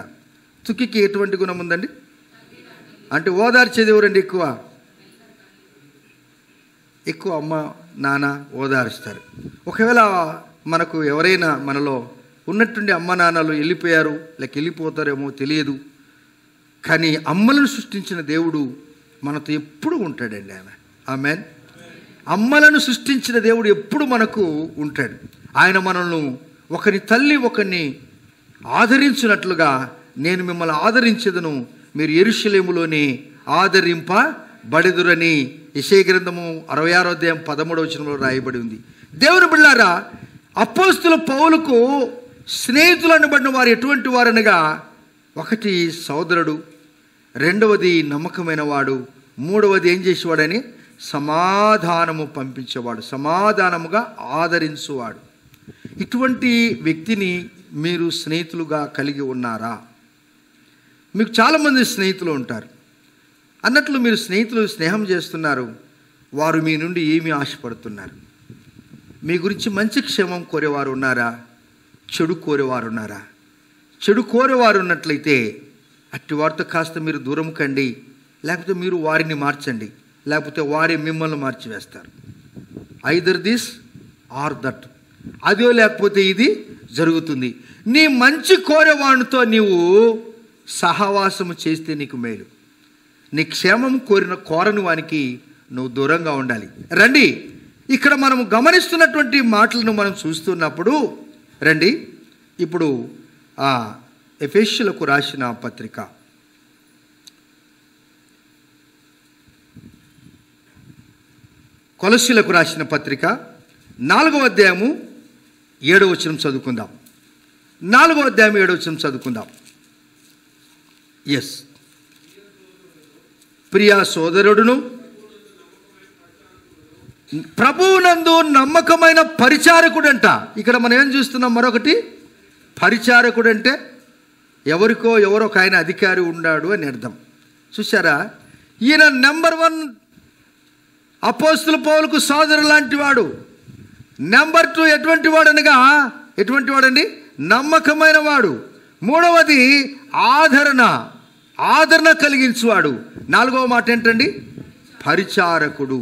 తుకికి ఎటువంటి గుణం ఉందండి? అంటే ఓదార్చేది ఎవరండి? ఎక్కువ అమ్మ నాన్న ఓదారుస్తారు. ఒకవేళ మనకు ఎవరైనా మనలో ఉన్నట్టుండి అమ్మ నాన్నలు వెళ్ళిపోయారు, లేక వెళ్ళిపోతారేమో తెలియదు, కానీ అమ్మలను సృష్టించిన దేవుడు మనతో ఎప్పుడు ఉంటాడండి. ఆమేన్. అమ్మలను సృష్టించిన దేవుడు ఎప్పుడు మనకు ఉంటాడు. ఆయన మనల్ని ఒకరి తల్లి ఒకరిని ఆదరించినట్లుగా నేను మిమ్మల్ని ఆదరించేదను, మీరు యెరూషలేములోనే ఆదరింపబడెదరని యెషయా గ్రంథము 66వ అధ్యాయం 13వ వచనంలో రాయబడి ఉంది. దేవుని బిడ్డలారా, అపోస్తుల పౌలుకు స్నేహితులు అనబడిన వారు ఎటువంటి వారనగా, ఒకటి సోదరుడు, రెండవది నమ్మకమైన వాడు, మూడవది ఏం చేసేవాడని సమాధానము పంపించేవాడు, సమాధానముగా ఆదరించువాడు. ఇటువంటి వ్యక్తిని మీరు స్నేహితులుగా కలిగి ఉన్నారా? మీకు చాలామంది స్నేహితులు ఉంటారు. అన్నట్లు మీరు స్నేహితులు స్నేహం చేస్తున్నారు, వారు మీ నుండి ఏమి ఆశపడుతున్నారు? మీ గురించి మంచి క్షేమం కోరేవారు ఉన్నారా? చెడు కోరేవారు ఉన్నారా? చెడు కోరేవారు ఉన్నట్లయితే అట్టి వారితో కాస్త మీరు దూరం కండి, లేకపోతే మీరు వారిని మార్చండి, లేకపోతే వారే మిమ్మల్ని మార్చివేస్తారు. ఐదర్ దిస్ ఆర్ దట్, అదో లేకపోతే ఇది జరుగుతుంది. నీ మంచి కోరేవాడితో నీవు సహవాసము చేస్తే నీకు మేలు. నీ క్షేమం కోరని వానికి నువ్వు దూరంగా ఉండాలి. రండి, ఇక్కడ మనం గమనిస్తున్నటువంటి మాటలను మనం చూస్తున్నప్పుడు రండి, ఇప్పుడు ఎఫెసీయులకు రాసిన పత్రిక 4వ అధ్యాయము 7వ వచనం చదువుకుందాం. 4వ అధ్యాయం 7వ వచనం చదువుకుందాం. ఎస్. ప్రియా సోదరుడును ప్రభువునందు నమ్మకమైన పరిచారకుడంట. ఇక్కడ మనం ఏం చూస్తున్నాం? మరొకటి, పరిచారకుడు అంటే ఎవరికో ఎవరో ఒక ఆయన అధికారి ఉన్నాడు అని అర్థం. చూసారా, ఈయన నెంబర్ 1 అపోస్తల పౌలుకు సోదరు లాంటి వాడు. నెంబర్ 2 ఎటువంటి వాడు అనగా, ఎటువంటి వాడండి? నమ్మకమైన వాడు. 3వది ఆదరణ కలిగించువాడు. 4వ మాట ఏంటండి? పరిచారకుడు.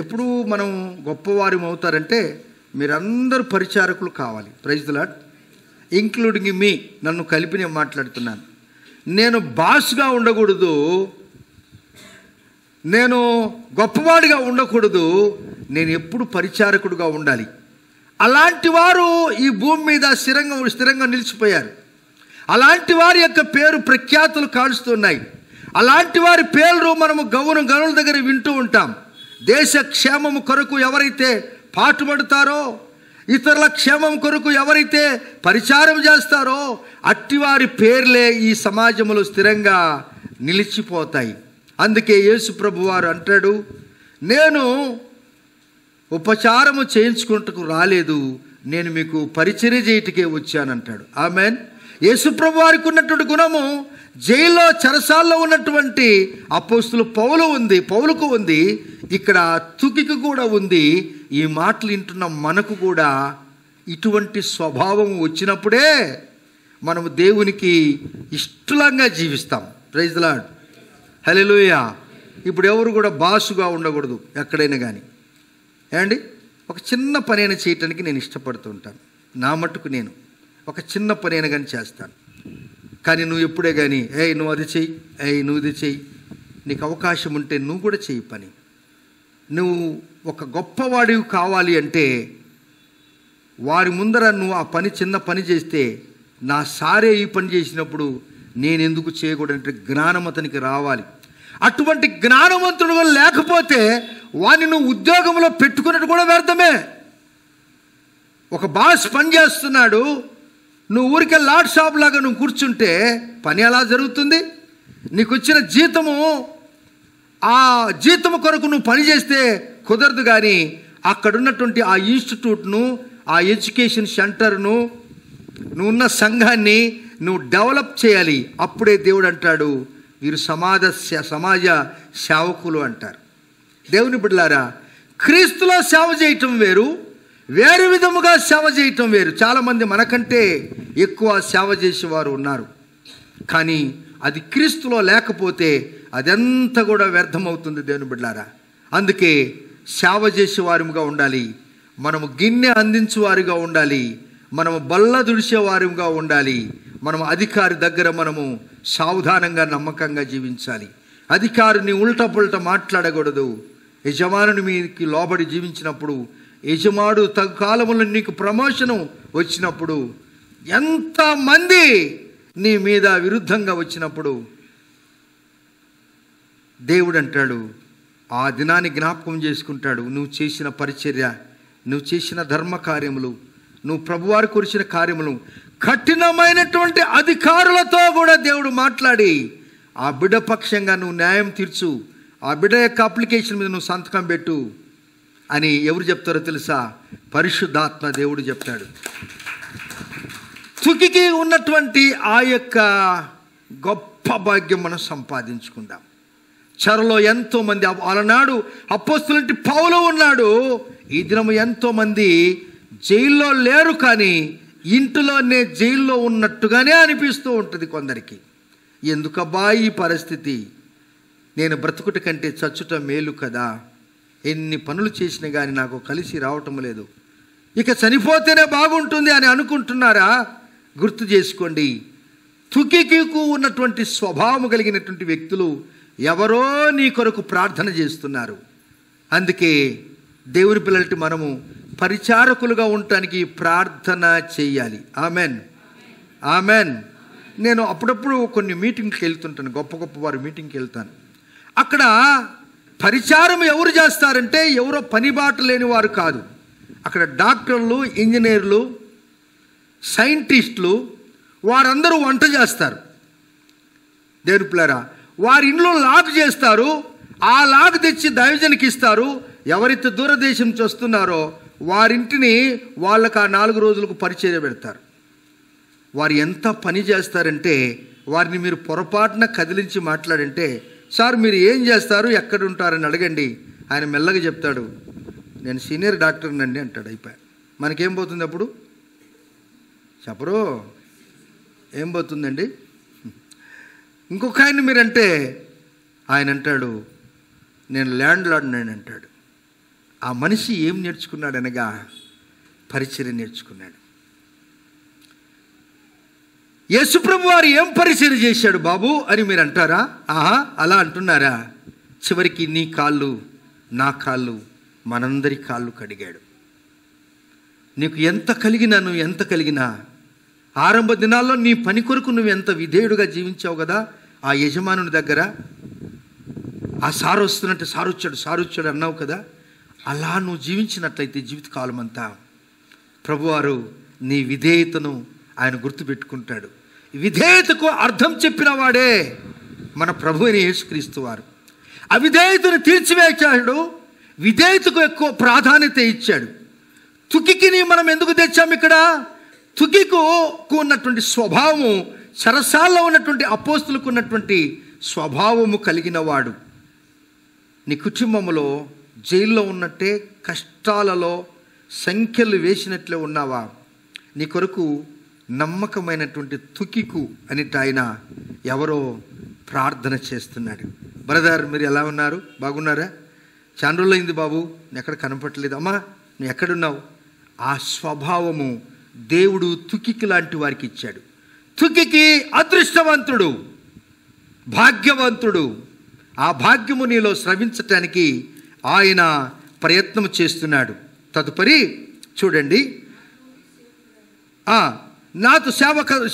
ఎప్పుడు మనం గొప్పవారు అవుతారంటే మీరందరూ పరిచారకులు కావాలి. Praise the lord. Including me, నన్ను కలిపి నేను మాట్లాడుతున్నాను. నేను బాస్గా ఉండకూడదు, నేను గొప్పవాడిగా ఉండకూడదు, నేను ఎప్పుడు పరిచారకుడుగా ఉండాలి. అలాంటి వారు ఈ భూమి మీద స్థిరంగా నిలిచిపోయారు. అలాంటి వారి యొక్క పేరు ప్రఖ్యాతులు కాలుస్తున్నాయి. అలాంటి వారి పేర్లు మనము గనుల దగ్గర వింటూ ఉంటాం. దేశ క్షేమము కొరకు ఎవరైతే పాటుపడతారో, ఇతరుల క్షేమం కొరకు ఎవరైతే పరిచారం చేస్తారో, అట్టివారి పేర్లే ఈ సమాజంలో స్థిరంగా నిలిచిపోతాయి. అందుకే యేసు ప్రభు వారు అంటాడు, నేను ఉపచారము చేయించుకుంటకు రాలేదు, నేను మీకు పరిచర్య చేయటకే వచ్చానంటాడు. ఆమెన్. యేసు ప్రభు వారికి ఉన్నటువంటి గుణము జైల్లో చెరసాల్లో ఉన్నటువంటి అపోస్తలు పౌలుకు ఉంది, ఇక్కడ తుకికి కూడా ఉంది. ఈ మాటలు వింటున్న మనకు కూడా ఇటువంటి స్వభావం వచ్చినప్పుడే మనము దేవునికి ఇష్టంగా జీవిస్తాం. Praise the lord. హల్లెలూయా. ఇప్పుడు ఎవరు కూడా బాసుగా ఉండకూడదు ఎక్కడైనా కానీ. ఏమండి, ఒక చిన్న పనైనా చేయటానికి నేను ఇష్టపడుతూ ఉంటాను. నా మట్టుకు నేను ఒక చిన్న పనైనా కానీ చేస్తాను. కానీ నువ్వు ఎప్పుడే కానీ నువ్వు అది చెయ్యి, నువ్వు ఇది చెయ్యి, నీకు అవకాశం ఉంటే నువ్వు కూడా చెయ్యి పని. నువ్వు ఒక గొప్పవాడివి కావాలి అంటే వారి ముందర నువ్వు ఆ పని, చిన్న పని చేస్తే, నా సారే ఈ పని చేసినప్పుడు నేను ఎందుకు చేయకూడదంటే జ్ఞానం అతనికి రావాలి. అటువంటి జ్ఞానవంతుడు లేకపోతే వాడిని నువ్వు ఉద్యోగంలో పెట్టుకున్నట్టు కూడా వ్యర్థమే. ఒక బాస్ పని చేస్తున్నాడు, నువ్వు ఊరికే లాట్ షాప్ లాగా నువ్వు కూర్చుంటే పని ఎలా జరుగుతుంది? నీకు వచ్చిన జీతము, ఆ జీతము కొరకు నువ్వు పని చేస్తే కుదరదు. కానీ అక్కడున్నటువంటి ఆ ఇన్స్టిట్యూట్ను, ఆ ఎడ్యుకేషన్ సెంటర్ను, నువ్వున్న సంఘాన్ని నువ్వు డెవలప్ చేయాలి. అప్పుడే దేవుడు అంటాడు, వీరు సమాజ సేవకులు అంటారు. దేవుని బిడ్డలారా, క్రీస్తులో సేవ చేయటం వేరు, వేరు విధముగా సేవ చేయటం వేరు. చాలామంది మనకంటే ఎక్కువ సేవ చేసేవారు ఉన్నారు. కానీ అది క్రీస్తులో లేకపోతే అదంతా కూడా వ్యర్థమవుతుంది. దేవుని బిడ్డలారా, అందుకే సేవ చేసేవారుగా ఉండాలి, మనము గిన్నె అందించేవారుగా ఉండాలి, మనము బల్ల దుడిచేవారుగా ఉండాలి, మనము అధికారి దగ్గర మనము సావధానంగా నమ్మకంగా జీవించాలి. అధికారిని ఉల్టా పుల్టా మాట్లాడకూడదు. యజమానుని మీకు లోబడి జీవించినప్పుడు, యజమాడు తగు కాలంలో నీకు ప్రమోషను వచ్చినప్పుడు, ఎంతమంది నీ మీద విరుద్ధంగా వచ్చినప్పుడు దేవుడు అంటాడు, ఆ దినాన్ని జ్ఞాపకం చేసుకుంటాడు. నువ్వు చేసిన పరిచర్య, నువ్వు చేసిన ధర్మ కార్యములు, నువ్వు ప్రభువారు కురిసిన కార్యములు, కఠినమైనటువంటి అధికారులతో కూడా దేవుడు మాట్లాడి ఆ బిడ్డ పక్షంగా నువ్వు న్యాయం తీర్చు, ఆ బిడ్డ యొక్క అప్లికేషన్ మీద నువ్వు సంతకం పెట్టు అని ఎవరు చెప్తారో తెలుసా? పరిశుద్ధాత్మ దేవుడు చెప్తాడు. తుకికి ఉన్నటువంటి ఆ యొక్క గొప్ప భాగ్యం మనం సంపాదించుకుందాం. చెరలో ఎంతోమంది, అలనాడు అపోస్తలుంటి పౌలు ఉన్నాడు, ఈ దినము ఎంతోమంది జైల్లో లేరు, కానీ ఇంటిలోనే జైల్లో ఉన్నట్టుగానే అనిపిస్తూ ఉంటుంది కొందరికి. ఎందుకబ్బా ఈ పరిస్థితి? నేను బ్రతుకుట కంటే చచ్చుట మేలు కదా, ఎన్ని పనులు చేసినా కానీ నాకు కలిసి రావటం లేదు, ఇక చనిపోతేనే బాగుంటుంది అని అనుకుంటున్నారా? గుర్తు చేసుకోండి, తుకికు ఉన్నటువంటి స్వభావం కలిగినటువంటి వ్యక్తులు ఎవరో నీ కొరకు ప్రార్థన చేస్తున్నారు. అందుకే దేవుని పిల్లలటి మనము పరిచారకులుగా ఉండటానికి ప్రార్థన చేయాలి. Amen, amen. నేను అప్పుడప్పుడు కొన్ని మీటింగ్కి వెళ్తుంటాను, గొప్ప గొప్ప వారి మీటింగ్కి వెళ్తాను. అక్కడ పరిచారం ఎవరు చేస్తారంటే ఎవరో పనిబాట లేని వారు కాదు. అక్కడ డాక్టర్లు, ఇంజనీర్లు, సైంటిస్టులు వారందరూ వంట చేస్తారు. దేవుని పిల్లరా, వారి ఇంట్లో లాగ్ చేస్తారు. ఆ లాగ్ తెచ్చి దైవజనికి ఇస్తారు. ఎవరైతే దూరదేశం నుంచి వస్తున్నారో వారింటిని వాళ్ళకి ఆ 4 రోజులకు పరిచర్య పెడతారు. వారు ఎంత పని చేస్తారంటే వారిని మీరు పొరపాటున కదిలించి మాట్లాడంటే, సార్ మీరు ఏం చేస్తారు, ఎక్కడ ఉంటారని అడగండి, ఆయన మెల్లగా చెప్తాడు, నేను సీనియర్ డాక్టర్నండి అంటాడు. అయిపోయి మనకేం పోతుంది అప్పుడు? చెప్పరు, ఏం పోతుందండి? ఇంకొక ఆయన మీరంటే ఆయన అంటాడు, నేను ల్యాండ్ లార్డ్ని అంటాడు. ఆ మనిషి ఏం నేర్చుకున్నాడు అనగా పరిచర్య నేర్చుకున్నాడు. యేసుప్రభు వారు ఏం పరిచర్య చేశాడు బాబు అని మీరు అంటారా? ఆహా, అలా అంటున్నారా? చివరికి నీ కాళ్ళు, నా కాళ్ళు, మనందరి కాళ్ళు కడిగాడు. నీకు ఎంత కలిగినా, నువ్వు ఎంత కలిగినా, ఆరంభ దినాల్లో నీ పని కొరకు నువ్వు ఎంత విధేయుడుగా జీవించావు కదా ఆ యజమానుని దగ్గర. ఆ సారు వస్తున్నట్టు సారొచ్చాడు అన్నావు కదా. అలా నువ్వు జీవించినట్లయితే జీవితకాలం అంతా ప్రభువారు నీ విధేయతను ఆయన గుర్తుపెట్టుకుంటాడు. విధేయతకు అర్థం చెప్పిన వాడే మన ప్రభు అయిన యేసుక్రీస్తు వారు. అవిధేయతను తీర్చివేశాడు, విధేయతకు ఎక్కువ ప్రాధాన్యత ఇచ్చాడు. తుకికిని మనం ఎందుకు తెచ్చాము ఇక్కడ? తుకికు ఉన్నటువంటి స్వభావము, చెరసాల్లో ఉన్నటువంటి అపోస్తులకు ఉన్నటువంటి స్వభావము కలిగిన వాడు. నీ కుటుంబంలో జైల్లో ఉన్నట్టే కష్టాలలో సంఖ్యలు వేసినట్లే ఉన్నావా? నీ కొరకు నమ్మకమైనటువంటి తుకికు అనిట ఆయన ఎవరో ప్రార్థన చేస్తున్నాడు. బ్రదర్ మీరు ఎలా ఉన్నారు, బాగున్నారా? చాలా రోజులైంది బాబు, ఎక్కడ కనపడలేదు. అమ్మా నువ్వు ఎక్కడున్నావు? ఆ స్వభావము దేవుడు తుకికి లాంటి వారికి ఇచ్చాడు. తుకికి అదృష్టవంతుడు, భాగ్యవంతుడు. ఆ భాగ్యము నీలో స్రవించటానికి ఆయన ప్రయత్నం చేస్తున్నాడు. తదుపరి చూడండి, నాతో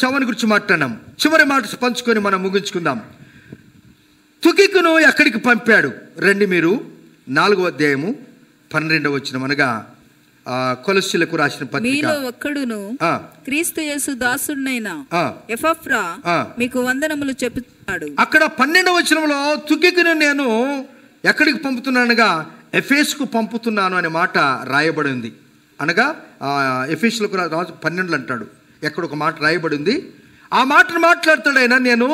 సేవని గురించి మాట్లాడినాం. చివరి మాట పంచుకొని మనం ముగించుకుందాం. తుకికును ఎక్కడికి పంపాడు? రండి మీరు 4వ అధ్యాయము 12వ వచనం, అనగా కొలస్సీలకు రాసిన పత్రిక. మీలో ఒక్కడును క్రీస్తు యేసు దాసుడైన ఎపఫ్రా మీకు వందనములు చెప్తున్నాడు. అక్కడ 12వ వచనంలో తుకికును నేను ఎక్కడికి పంపుతున్నానగా ఎఫెసుకు పంపుతున్నాను అనే మాట రాయబడి ఉంది. అనగా ఎఫెసులకు 12 అంటాడు, ఎక్కడ ఒక మాట రాయబడి ఉంది. ఆ మాటను మాట్లాడతాడు ఆయన, నేను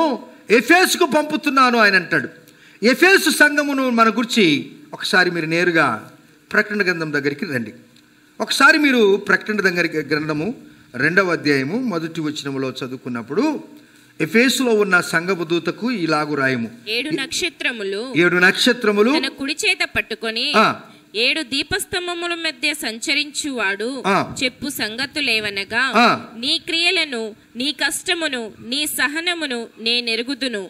ఎఫెసుకు పంపుతున్నాను ఆయన అంటాడు. ఎఫెసు సంఘమును మన గురించి ఒకసారి మీరు నేరుగా ప్రకటన గ్రంథం దగ్గరికి రండి. ఒకసారి మీరు ప్రకటన గ్రంథము 2వ అధ్యాయము 1వ వచనములో చదువుకున్నప్పుడు ఎఫెసులో ఉన్న సంఘపు దూతకు ఇలాగు రాయము, 7 నక్షత్రములు తన కుడి చేత పట్టుకొని 7 దీపస్తంభముల మధ్య సంచరించువాడు చెప్పు సంగతులేవనగా, నీ క్రియలను, నీ కష్టమును, నీ సహనమును నేనెరుగుదును.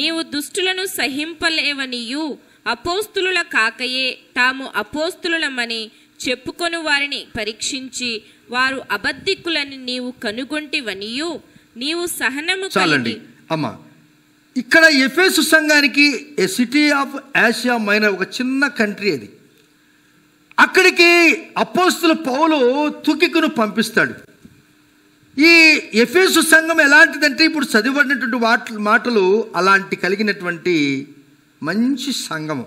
నీవు దుష్టులను సహింపలేవనియు అపోస్తులుల కాకయే తాము అపోస్తులమని చెప్పుకొని వారిని పరీక్షించి వారు అబద్ధికులని నీవు కనుగొంటివనియు నీవు సహనము చాలండి అమ్మా. ఇక్కడ ఎఫెసు సంఘానికి ఏ సిటీ ఆఫ్ ఆసియా మైనర్, ఒక చిన్న కంట్రీ అది. అక్కడికి అపోస్తుల పౌలు తుకికును పంపిస్తాడు. ఈ ఎఫెసు సంఘం ఎలాంటిదంటే ఇప్పుడు చదివబడినటువంటి మాటలు అలాంటి కలిగినటువంటి మంచి సంఘము.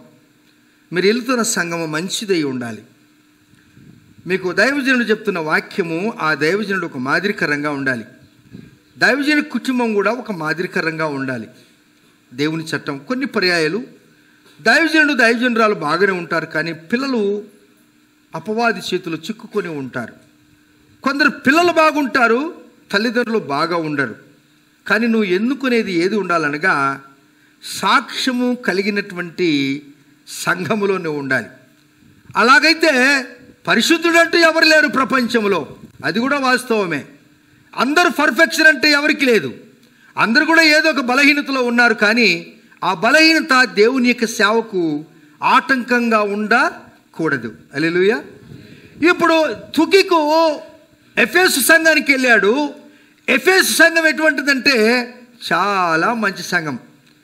మీరు వెళ్తున్న సంఘము మంచిదై ఉండాలి. మీకు దైవజనుడు చెప్తున్న వాక్యము ఆ దైవజనుడు ఒక మాదిరికరంగా ఉండాలి. దైవజనుడి కుటుంబం కూడా ఒక మాదిరికరంగా ఉండాలి. దేవుని చట్టం. కొన్ని పర్యాయాలు దైవజనురాలు బాగానే ఉంటారు, కానీ పిల్లలు అపవాది చేతులు చిక్కుకొని ఉంటారు. కొందరు పిల్లలు బాగుంటారు, తల్లిదండ్రులు బాగా ఉండరు. కానీ నువ్వు ఎన్నుకునేది ఏది ఉండాలనగా సాక్ష్యము కలిగినటువంటి సంఘములో నువ్వు ఉండాలి. అలాగైతే పరిశుద్ధుడంటూ ఎవరు లేరు ప్రపంచంలో, అది కూడా వాస్తవమే. అందరూ పర్ఫెక్షన్ అంటే ఎవరికి లేదు. అందరూ కూడా ఏదో ఒక బలహీనతలో ఉన్నారు. కానీ ఆ బలహీనత దేవుని యొక్క సేవకు ఆటంకంగా ఉండకూడదు. హల్లెలూయా. ఇప్పుడు తుకికు ఎఫెసు సంఘానికి వెళ్ళాడు. ఎఫెసు సంఘం ఎటువంటిదంటే చాలా మంచి సంఘం.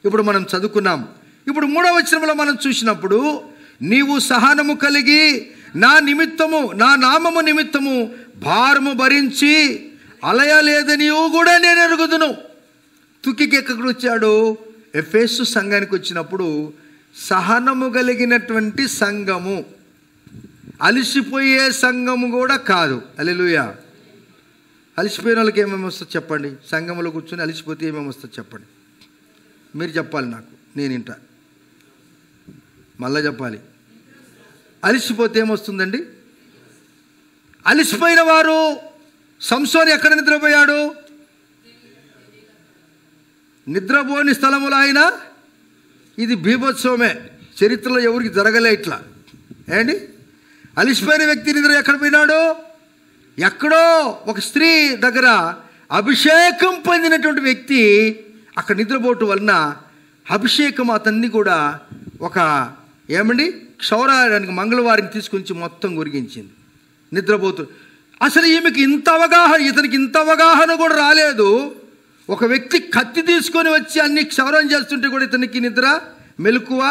ఇప్పుడు మనం చదువుకున్నాం. ఇప్పుడు 3వ వచనంలో మనం చూసినప్పుడు, నీవు సహనము కలిగి నా నిమిత్తము, నా నామము నిమిత్తము భారము భరించి అలయలేదనియు కూడా నేను ఎరుగుదును. తుకికి ఎక్కడికి వచ్చాడు? ఎఫెసు సంఘానికి వచ్చినప్పుడు సహనము కలిగినటువంటి సంఘము, అలిసిపోయే సంఘము కూడా కాదు. హల్లెలూయా. అలిసిపోయిన వాళ్ళకి ఏమేమి వస్తుందో చెప్పండి. సంఘంలో కూర్చొని అలిసిపోతే ఏమేమి వస్తుందో చెప్పండి. మీరు చెప్పాలి, నాకు నేను వింటా. మళ్ళా చెప్పాలి. అలిసిపోతే ఏమొస్తుందండి? అలిసిపోయిన వారు, సంసోను ఎక్కడ నిద్రపోయాడు? నిద్రపోని స్థలములో ఆయన. ఇది బీభత్సవమే, చరిత్రలో ఎవరికి జరగలే ఇట్లా. ఏంటి? అలిసిపోయిన వ్యక్తి నిద్ర ఎక్కడ పోయినాడు? ఎక్కడో ఒక స్త్రీ దగ్గర అభిషేకం పొందినటువంటి వ్యక్తి అక్కడ నిద్రపోవటం వలన అభిషేకం అతన్ని కూడా ఒక క్షౌరానికి మంగళవారిని తీసుకొచ్చి మొత్తం గురిగించింది. నిద్రపోతూ అసలు ఈమెకి ఇంత అవగాహన, ఇతనికి ఇంత అవగాహన కూడా రాలేదు. ఒక వ్యక్తి కత్తి తీసుకొని వచ్చి అన్ని క్షౌరం చేస్తుంటే కూడా ఇతనికి నిద్ర మెలకువ.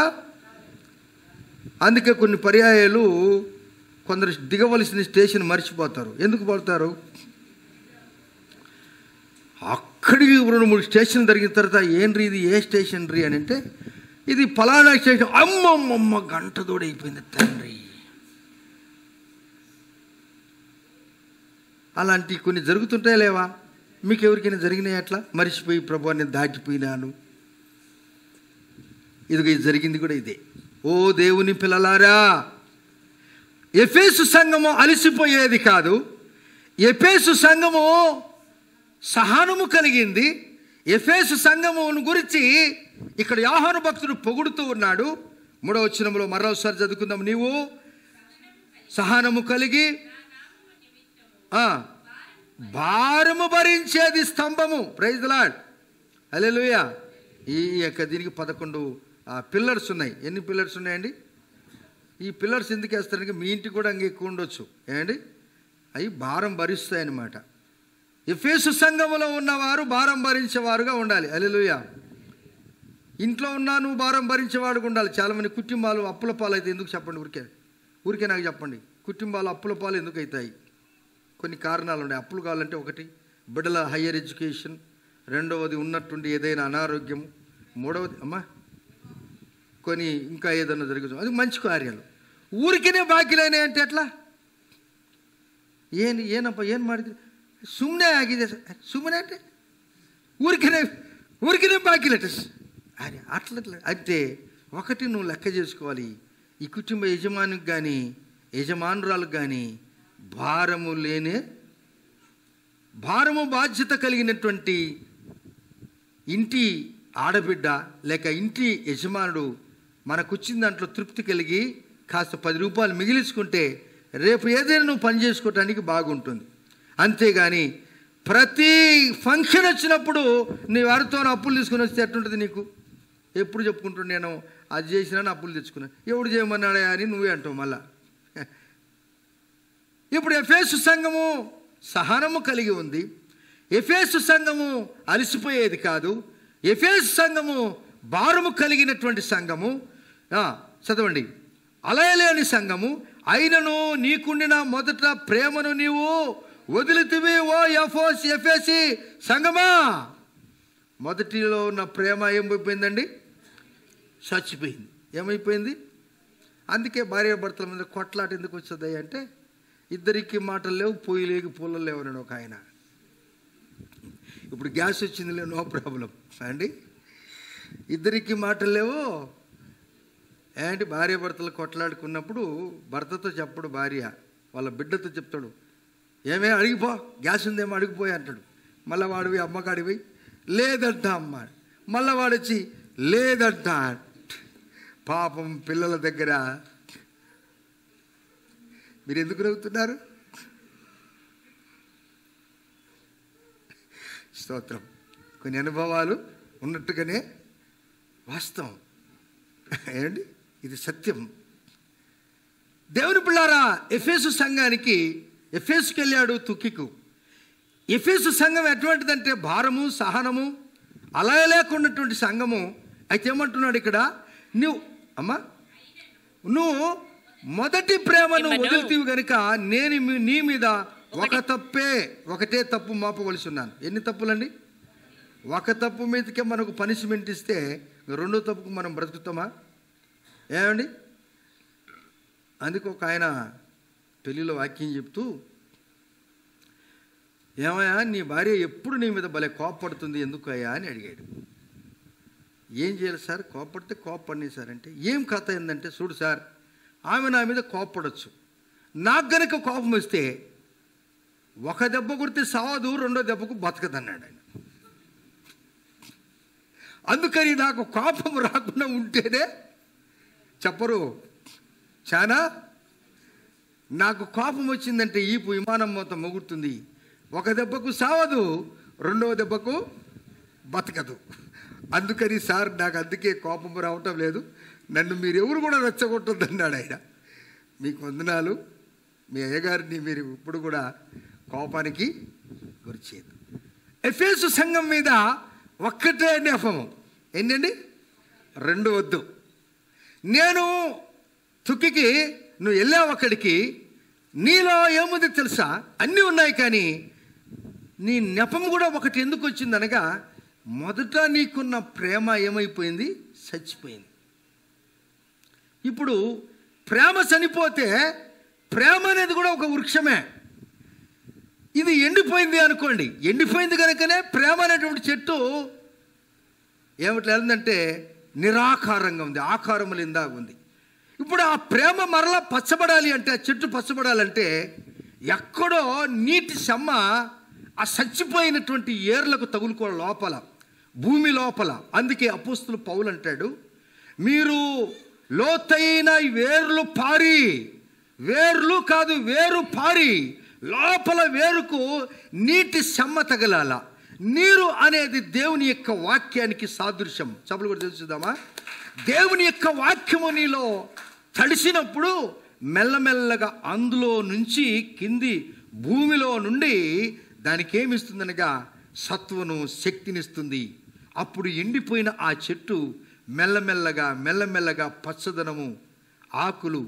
అందుకే కొన్ని పర్యాయాలు కొందరు దిగవలసిన స్టేషన్ మర్చిపోతారు. ఎందుకు పడతారు? అక్కడికి 2-3 స్టేషన్ జరిగిన తర్వాత ఏంటి ఇది, ఏ స్టేషన్ రీ అని అంటే, ఇది ఫలానా స్టేషన్. అమ్మమ్మమ్మ, గంట దూడైపోయింది తండ్రి. అలాంటి కొన్ని జరుగుతుంటాయి లేవా? మీకు ఎవరికైనా జరిగినాయి అట్లా? మర్చిపోయి ప్రభు నేను దాటిపోయినాను. ఇది జరిగింది కూడా ఇదే. ఓ దేవుని పిల్లలారా, ఎఫెసు సంఘము అలిసిపోయేది కాదు. ఎఫెసు సంఘము సహనము కలిగింది. ఎఫెసు సంఘమును గురించి ఇక్కడ యోహాను భక్తుడు పొగుడుతూ ఉన్నాడు. 3వ వచనంలో మరోసారి చదువుకుందాం. నీవు సహనము కలిగి భారము భరించేది స్తంభము. Praise the lord. హల్లెలూయా. ఈ యొక్క దీనికి 11 పిల్లర్స్ ఉన్నాయి. ఎన్ని పిల్లర్స్ ఉన్నాయండి? ఈ పిల్లర్స్ ఎందుకు వేస్తారంటే మీ ఇంటికి కూడా ఇంకా ఎక్కువ ఉండొచ్చు. ఏండి? అవి భారం భరిస్తాయన్నమాట. ఎఫెసు సంఘములో ఉన్నవారు భారం భరించేవారుగా ఉండాలి. హల్లెలూయా. ఇంట్లో ఉన్నా నువ్వు భారం భరించేవాడుగా ఉండాలి. చాలామంది కుటుంబాలు అప్పుల పాలు అయితే ఎందుకు చెప్పండి? ఊరికే నాకు చెప్పండి. కుటుంబాలు అప్పుల పాలు ఎందుకు అవుతాయి? కొన్ని కారణాలు ఉన్నాయి. అప్పులు కావాలంటే, ఒకటి బిడ్డల హయ్యర్ ఎడ్యుకేషన్, రెండవది ఉన్నట్టుండి ఏదైనా అనారోగ్యము, మూడవది కొన్ని ఇంకా ఏదైనా జరుగుతుంది. అది మంచి కార్యాలు. ఊరికేనే బాకీలైనాయి అంటే ఎట్లా? ಏನಪ್ಪ ಏನು ಮಾಡಿದ್ರಿ? ಸುಮ್ಮನೆ ಆಗಿದೆ. ಸುಮ್ಮನೆ అంటే ఊరికనే బాకీలట. అరే అట్లా అంటే ఒకటి నువ్వు లెక్క చేసుకోవాలి. ఈ కుటుంబ యజమానికి కానీ యజమానురాలకు కానీ భారము బాధ్యత కలిగినటువంటి ఇంటి ఆడబిడ్డ లేక ఇంటి యజమానుడు మనకొచ్చిన దాంట్లో తృప్తి కలిగి కాస్త 10 రూపాయలు మిగిలించుకుంటే రేపు ఏదైనా నువ్వు పని చేసుకోవటానికి బాగుంటుంది. అంతేగాని ప్రతి ఫంక్షన్ వచ్చినప్పుడు నీ వారితో అప్పులు తీసుకుని వస్తే ఎట్టుంటుంది నీకు? ఎప్పుడు చెప్పుకుంటూ నేను అది చేసినాను, అప్పులు తెచ్చుకున్నాను, ఎవడు చేయమన్నాడా అని నువ్వే అంటావు మళ్ళా. ఇప్పుడు ఎఫెసు సంఘము సహనము కలిగి ఉంది. ఎఫెసు సంఘము అలసిపోయేది కాదు. ఎఫెసు సంఘము భారము కలిగినటువంటి సంఘము. చదవండి. అలయలేని సంఘము. అయినను నీకుండిన మొదట ప్రేమను నీవు వదిలితివి ఓ ఎఫెసి సంఘమా. మొదటిలో ఉన్న ప్రేమ ఏమైపోయిందండి? చచ్చిపోయింది. ఏమైపోయింది? అందుకే భార్య భర్తల మీద కొట్లాట ఎందుకు వచ్చేది అంటే, ఇద్దరికి మాటలు లేవు, పొయ్యి లేక పూలలు లేవు అని ఒక ఆయన. ఇప్పుడు గ్యాస్ వచ్చింది లేవు, నో ప్రాబ్లం అండి. ఇద్దరికి మాటలు లేవు ఏంటి? భార్య భర్తలు కొట్లాడుకున్నప్పుడు భర్తతో చెప్పడు, భార్య వాళ్ళ బిడ్డతో చెప్తాడు, ఏమే అడిగిపో, గ్యాస్ ఉందేమో అడిగిపోయి అంటాడు. మళ్ళీ వాడివి అమ్మకాడివి లేదంట అమ్మ. మళ్ళీ వాడొచ్చి లేదంట. పాపం పిల్లల దగ్గర మీరు ఎందుకు నవ్వుతున్నారు? స్తోత్రం. కొన్ని అనుభవాలు ఉన్నట్టుగానే వాస్తవం ఏంటి? ఇది సత్యం. దేవుని పిల్లారా, ఎఫెసు సంఘానికి, ఎఫెసుకి వెళ్ళాడు తుకికు. ఎఫెసు సంఘం ఎటువంటిదంటే భారము, సహనము అలా లేకున్నటువంటి సంఘము. అయితే ఏమంటున్నాడు ఇక్కడ, నువ్వు మొదటి ప్రేమను వదులుతీవి గనుక నేను నీ మీద ఒకటే తప్పు మోపవలసి ఉన్నాను. ఎన్ని తప్పులండి? ఒక తప్పు మీదకే మనకు పనిష్మెంట్ ఇస్తే రెండో తప్పుకు మనం బ్రతుకుతామా? ఏమండి? అందుకు ఒక ఆయన పెళ్ళిలో వాక్యం చెప్తూ, ఏమయ్యా నీ భార్య ఎప్పుడు నీ మీద భలే కోపడుతుంది ఎందుకయ్యా అని అడిగాడు. ఏం చేయాలి సార్? కోపడితే కోపడిని సార్ అంటే, ఏం కథ ఏంటంటే, చూడు సార్, ఆమె నా మీద కోపడచ్చు, నాకు గనక కోపం వస్తే ఒక దెబ్బ కొడితే సావదు, రెండో దెబ్బకు బతకదన్నాడు ఆయన. అందుకని నాకు కోపం రాకుండా ఉంటేనే చెప్పరు చాలా. నాకు కోపం వచ్చిందంటే ఈ విమానం మొత్తం మొగుడుతుంది, ఒక దెబ్బకు సావదు, రెండవ దెబ్బకు బతకదు. అందుకని సార్ నాకు అందుకే కోపం రావటం లేదు, నన్ను మీరెవరు కూడా రెచ్చగొట్టొద్దు అన్నాడు ఆయన. మీకు వందనాలు, మీ అయ్యగారిని మీరు ఇప్పుడు కూడా కోపానికి గురిచేయదు. ఎఫెసు సంఘం మీద ఒక్కటే నెపము ఏంటండి? రెండు వద్దు. నేను తుకికి నువ్వు వెళ్ళావు, అక్కడికి నీలో ఏముంది తెలుసా? అన్నీ ఉన్నాయి, కానీ నీ నెపం కూడా ఒకటి ఎందుకు వచ్చిందనగా, మొదట నీకున్న ప్రేమ ఏమైపోయింది? చచ్చిపోయింది. ఇప్పుడు ప్రేమ చనిపోతే ప్రేమ అనేది కూడా ఒక వృక్షమే. ఇది ఎండిపోయింది అనుకోండి, ఎండిపోయింది కనుకనే ప్రేమ అనేటువంటి చెట్టు ఏమిట్లా ఉందంటే నిరాకారంగా ఉంది, ఆకారం లేనిదాగా ఉంది. ఇప్పుడు ఆ ప్రేమ మరలా పచ్చబడాలి అంటే, ఆ చెట్టు పచ్చబడాలంటే ఎక్కడో నీటి చెమ్మ ఆ చచ్చిపోయినటువంటి ఏర్లకు తగులుకోవడం లోపల, భూమి లోపల. అందుకే అపోస్తులు పౌలు అంటాడు, మీరు లోతైన వేర్లు పారి, వేర్లు కాదు వేరు పారి, లోపల వేరుకు నీటి చెమ్మ తగలాల. నీరు అనేది దేవుని యొక్క వాక్యానికి సాదృశ్యం. చప్పులు కూడా తెలుసుదామా? దేవుని యొక్క వాక్యము నీలో తడిసినప్పుడు మెల్లమెల్లగా అందులో నుంచి కింది భూమిలో నుండి దానికి ఏమిస్తుందనగా సత్వను, శక్తినిస్తుంది. అప్పుడు ఎండిపోయిన ఆ చెట్టు మెల్లమెల్లగా పచ్చదనము, ఆకులు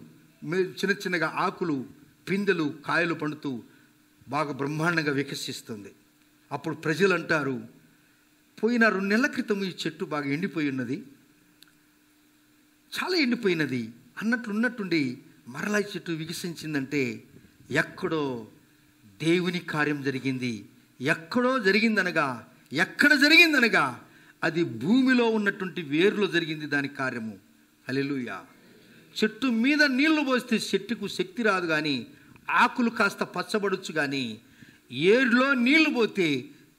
చిన్న చిన్నగా ఆకులు, పిందెలు, కాయలు పండుతూ బాగా బ్రహ్మాండంగా వికసిస్తుంది. అప్పుడు ప్రజలు అంటారు, పోయిన 2 నెలల క్రితం ఈ చెట్టు బాగా ఎండిపోయి ఉన్నది, చాలా ఎండిపోయినది అన్నట్లున్నట్టుండి మరలా ఈ చెట్టు వికసించిందంటే ఎక్కడో దేవుని కార్యం జరిగింది. ఎక్కడో జరిగిందనగా, ఎక్కడ జరిగిందనగా అది భూమిలో ఉన్నటువంటి వేరులో జరిగింది దాని కార్యము. హల్లెలూయా. చెట్టు మీద నీళ్లు పోస్తే చెట్టుకు శక్తి రాదు, కానీ ఆకులు కాస్త పచ్చబడొచ్చు, కానీ ఏరులో నీళ్లు పోతే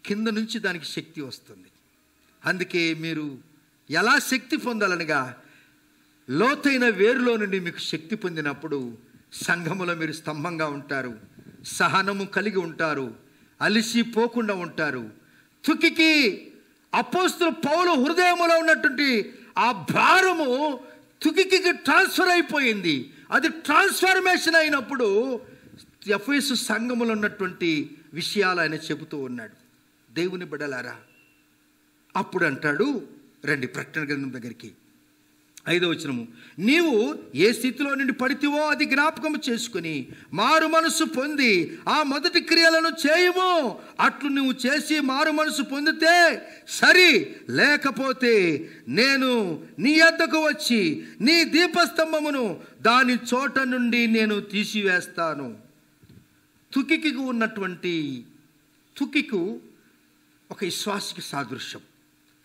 కింద నుంచి దానికి శక్తి వస్తుంది. అందుకే మీరు ఎలా శక్తి పొందాలనగా, లోతైన వేరులో నుండి మీకు శక్తి పొందినప్పుడు సంఘములో మీరు స్తంభంగా ఉంటారు, సహనము కలిగి ఉంటారు, అలిసిపోకుండా ఉంటారు. తుకికి అపోస్తుల పౌలు హృదయములో ఉన్నటువంటి ఆ భారము తుకికి ట్రాన్స్ఫర్ అయిపోయింది. అది ట్రాన్స్ఫర్మేషన్ అయినప్పుడు ఎఫెసు సంఘములో ఉన్నటువంటి విషయాలు ఆయన చెబుతూ ఉన్నాడు. దేవుని బిడ్డలారా, అప్పుడు అంటాడు, రండి ప్రకటన గ్రంథం దగ్గరికి, 5వ వచనము, నీవు ఏ స్థితిలో నుండి పడితివో అది జ్ఞాపకం చేసుకుని మారు మనసు పొంది ఆ మొదటి క్రియలను చేయము. అట్లు నువ్వు చేసి మారు మనసు పొందితే సరి, లేకపోతే నేను నీ యొద్దకు వచ్చి నీ దీపస్తంభమును దాని చోట నుండి నేను తీసివేస్తాను. తుకికి ఉన్నటువంటి తుకికు ఒక విశ్వాసికి సాదృశ్యం,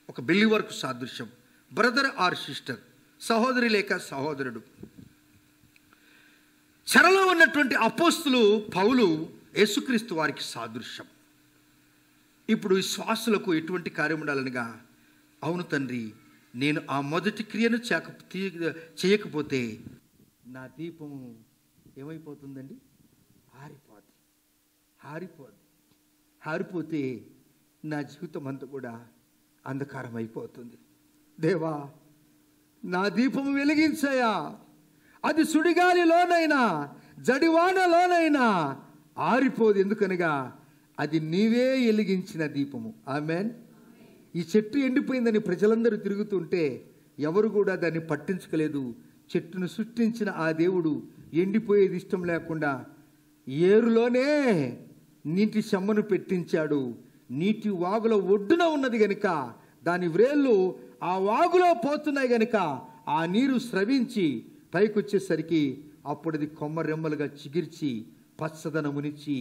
ఒక బిలీవర్కు సాదృశ్యం, బ్రదర్ ఆర్ సిస్టర్, సహోదరి లేక సహోదరుడు. చెరలో ఉన్నటువంటి అపోస్తులు పౌలు యేసుక్రీస్తు వారికి సాదృశ్యం. ఇప్పుడు విశ్వాసులకు ఎటువంటి కార్యం ఉండాలనగా, అవును తండ్రి, నేను ఆ మొదటి క్రియను చేయకపోతే నా దీపము ఏమైపోతుందండి? ఆరిపోతే నా జీవితం అంతా కూడా అంధకారం అయిపోతుంది. దేవా, నా దీపము వెలిగించయా, అది సుడిగాలిలోనైనా జడివానలోనైనా ఆరిపోదు. ఎందుకనగా అది నీవే వెలిగించిన దీపము. ఆమేన్. ఈ చెట్టు ఎండిపోయిందని ప్రజలందరూ తిరుగుతుంటే ఎవరు కూడా దాన్ని పట్టించుకోలేదు. చెట్టును సృష్టించిన ఆ దేవుడు ఎండిపోయేది ఇష్టం లేకుండా ఏరులోనే నీటి చెమ్మను పెట్టించాడు. నీటి వాగులో ఒడ్డున ఉన్నది గనుక దాని వ్రేళ్ళు ఆ వాగులో పోతున్నాయి గనుక ఆ నీరు స్రవించి పైకొచ్చేసరికి అప్పుడు అది కొమ్మరెమ్మలుగా చిగిర్చి పచ్చదనమునిచ్చి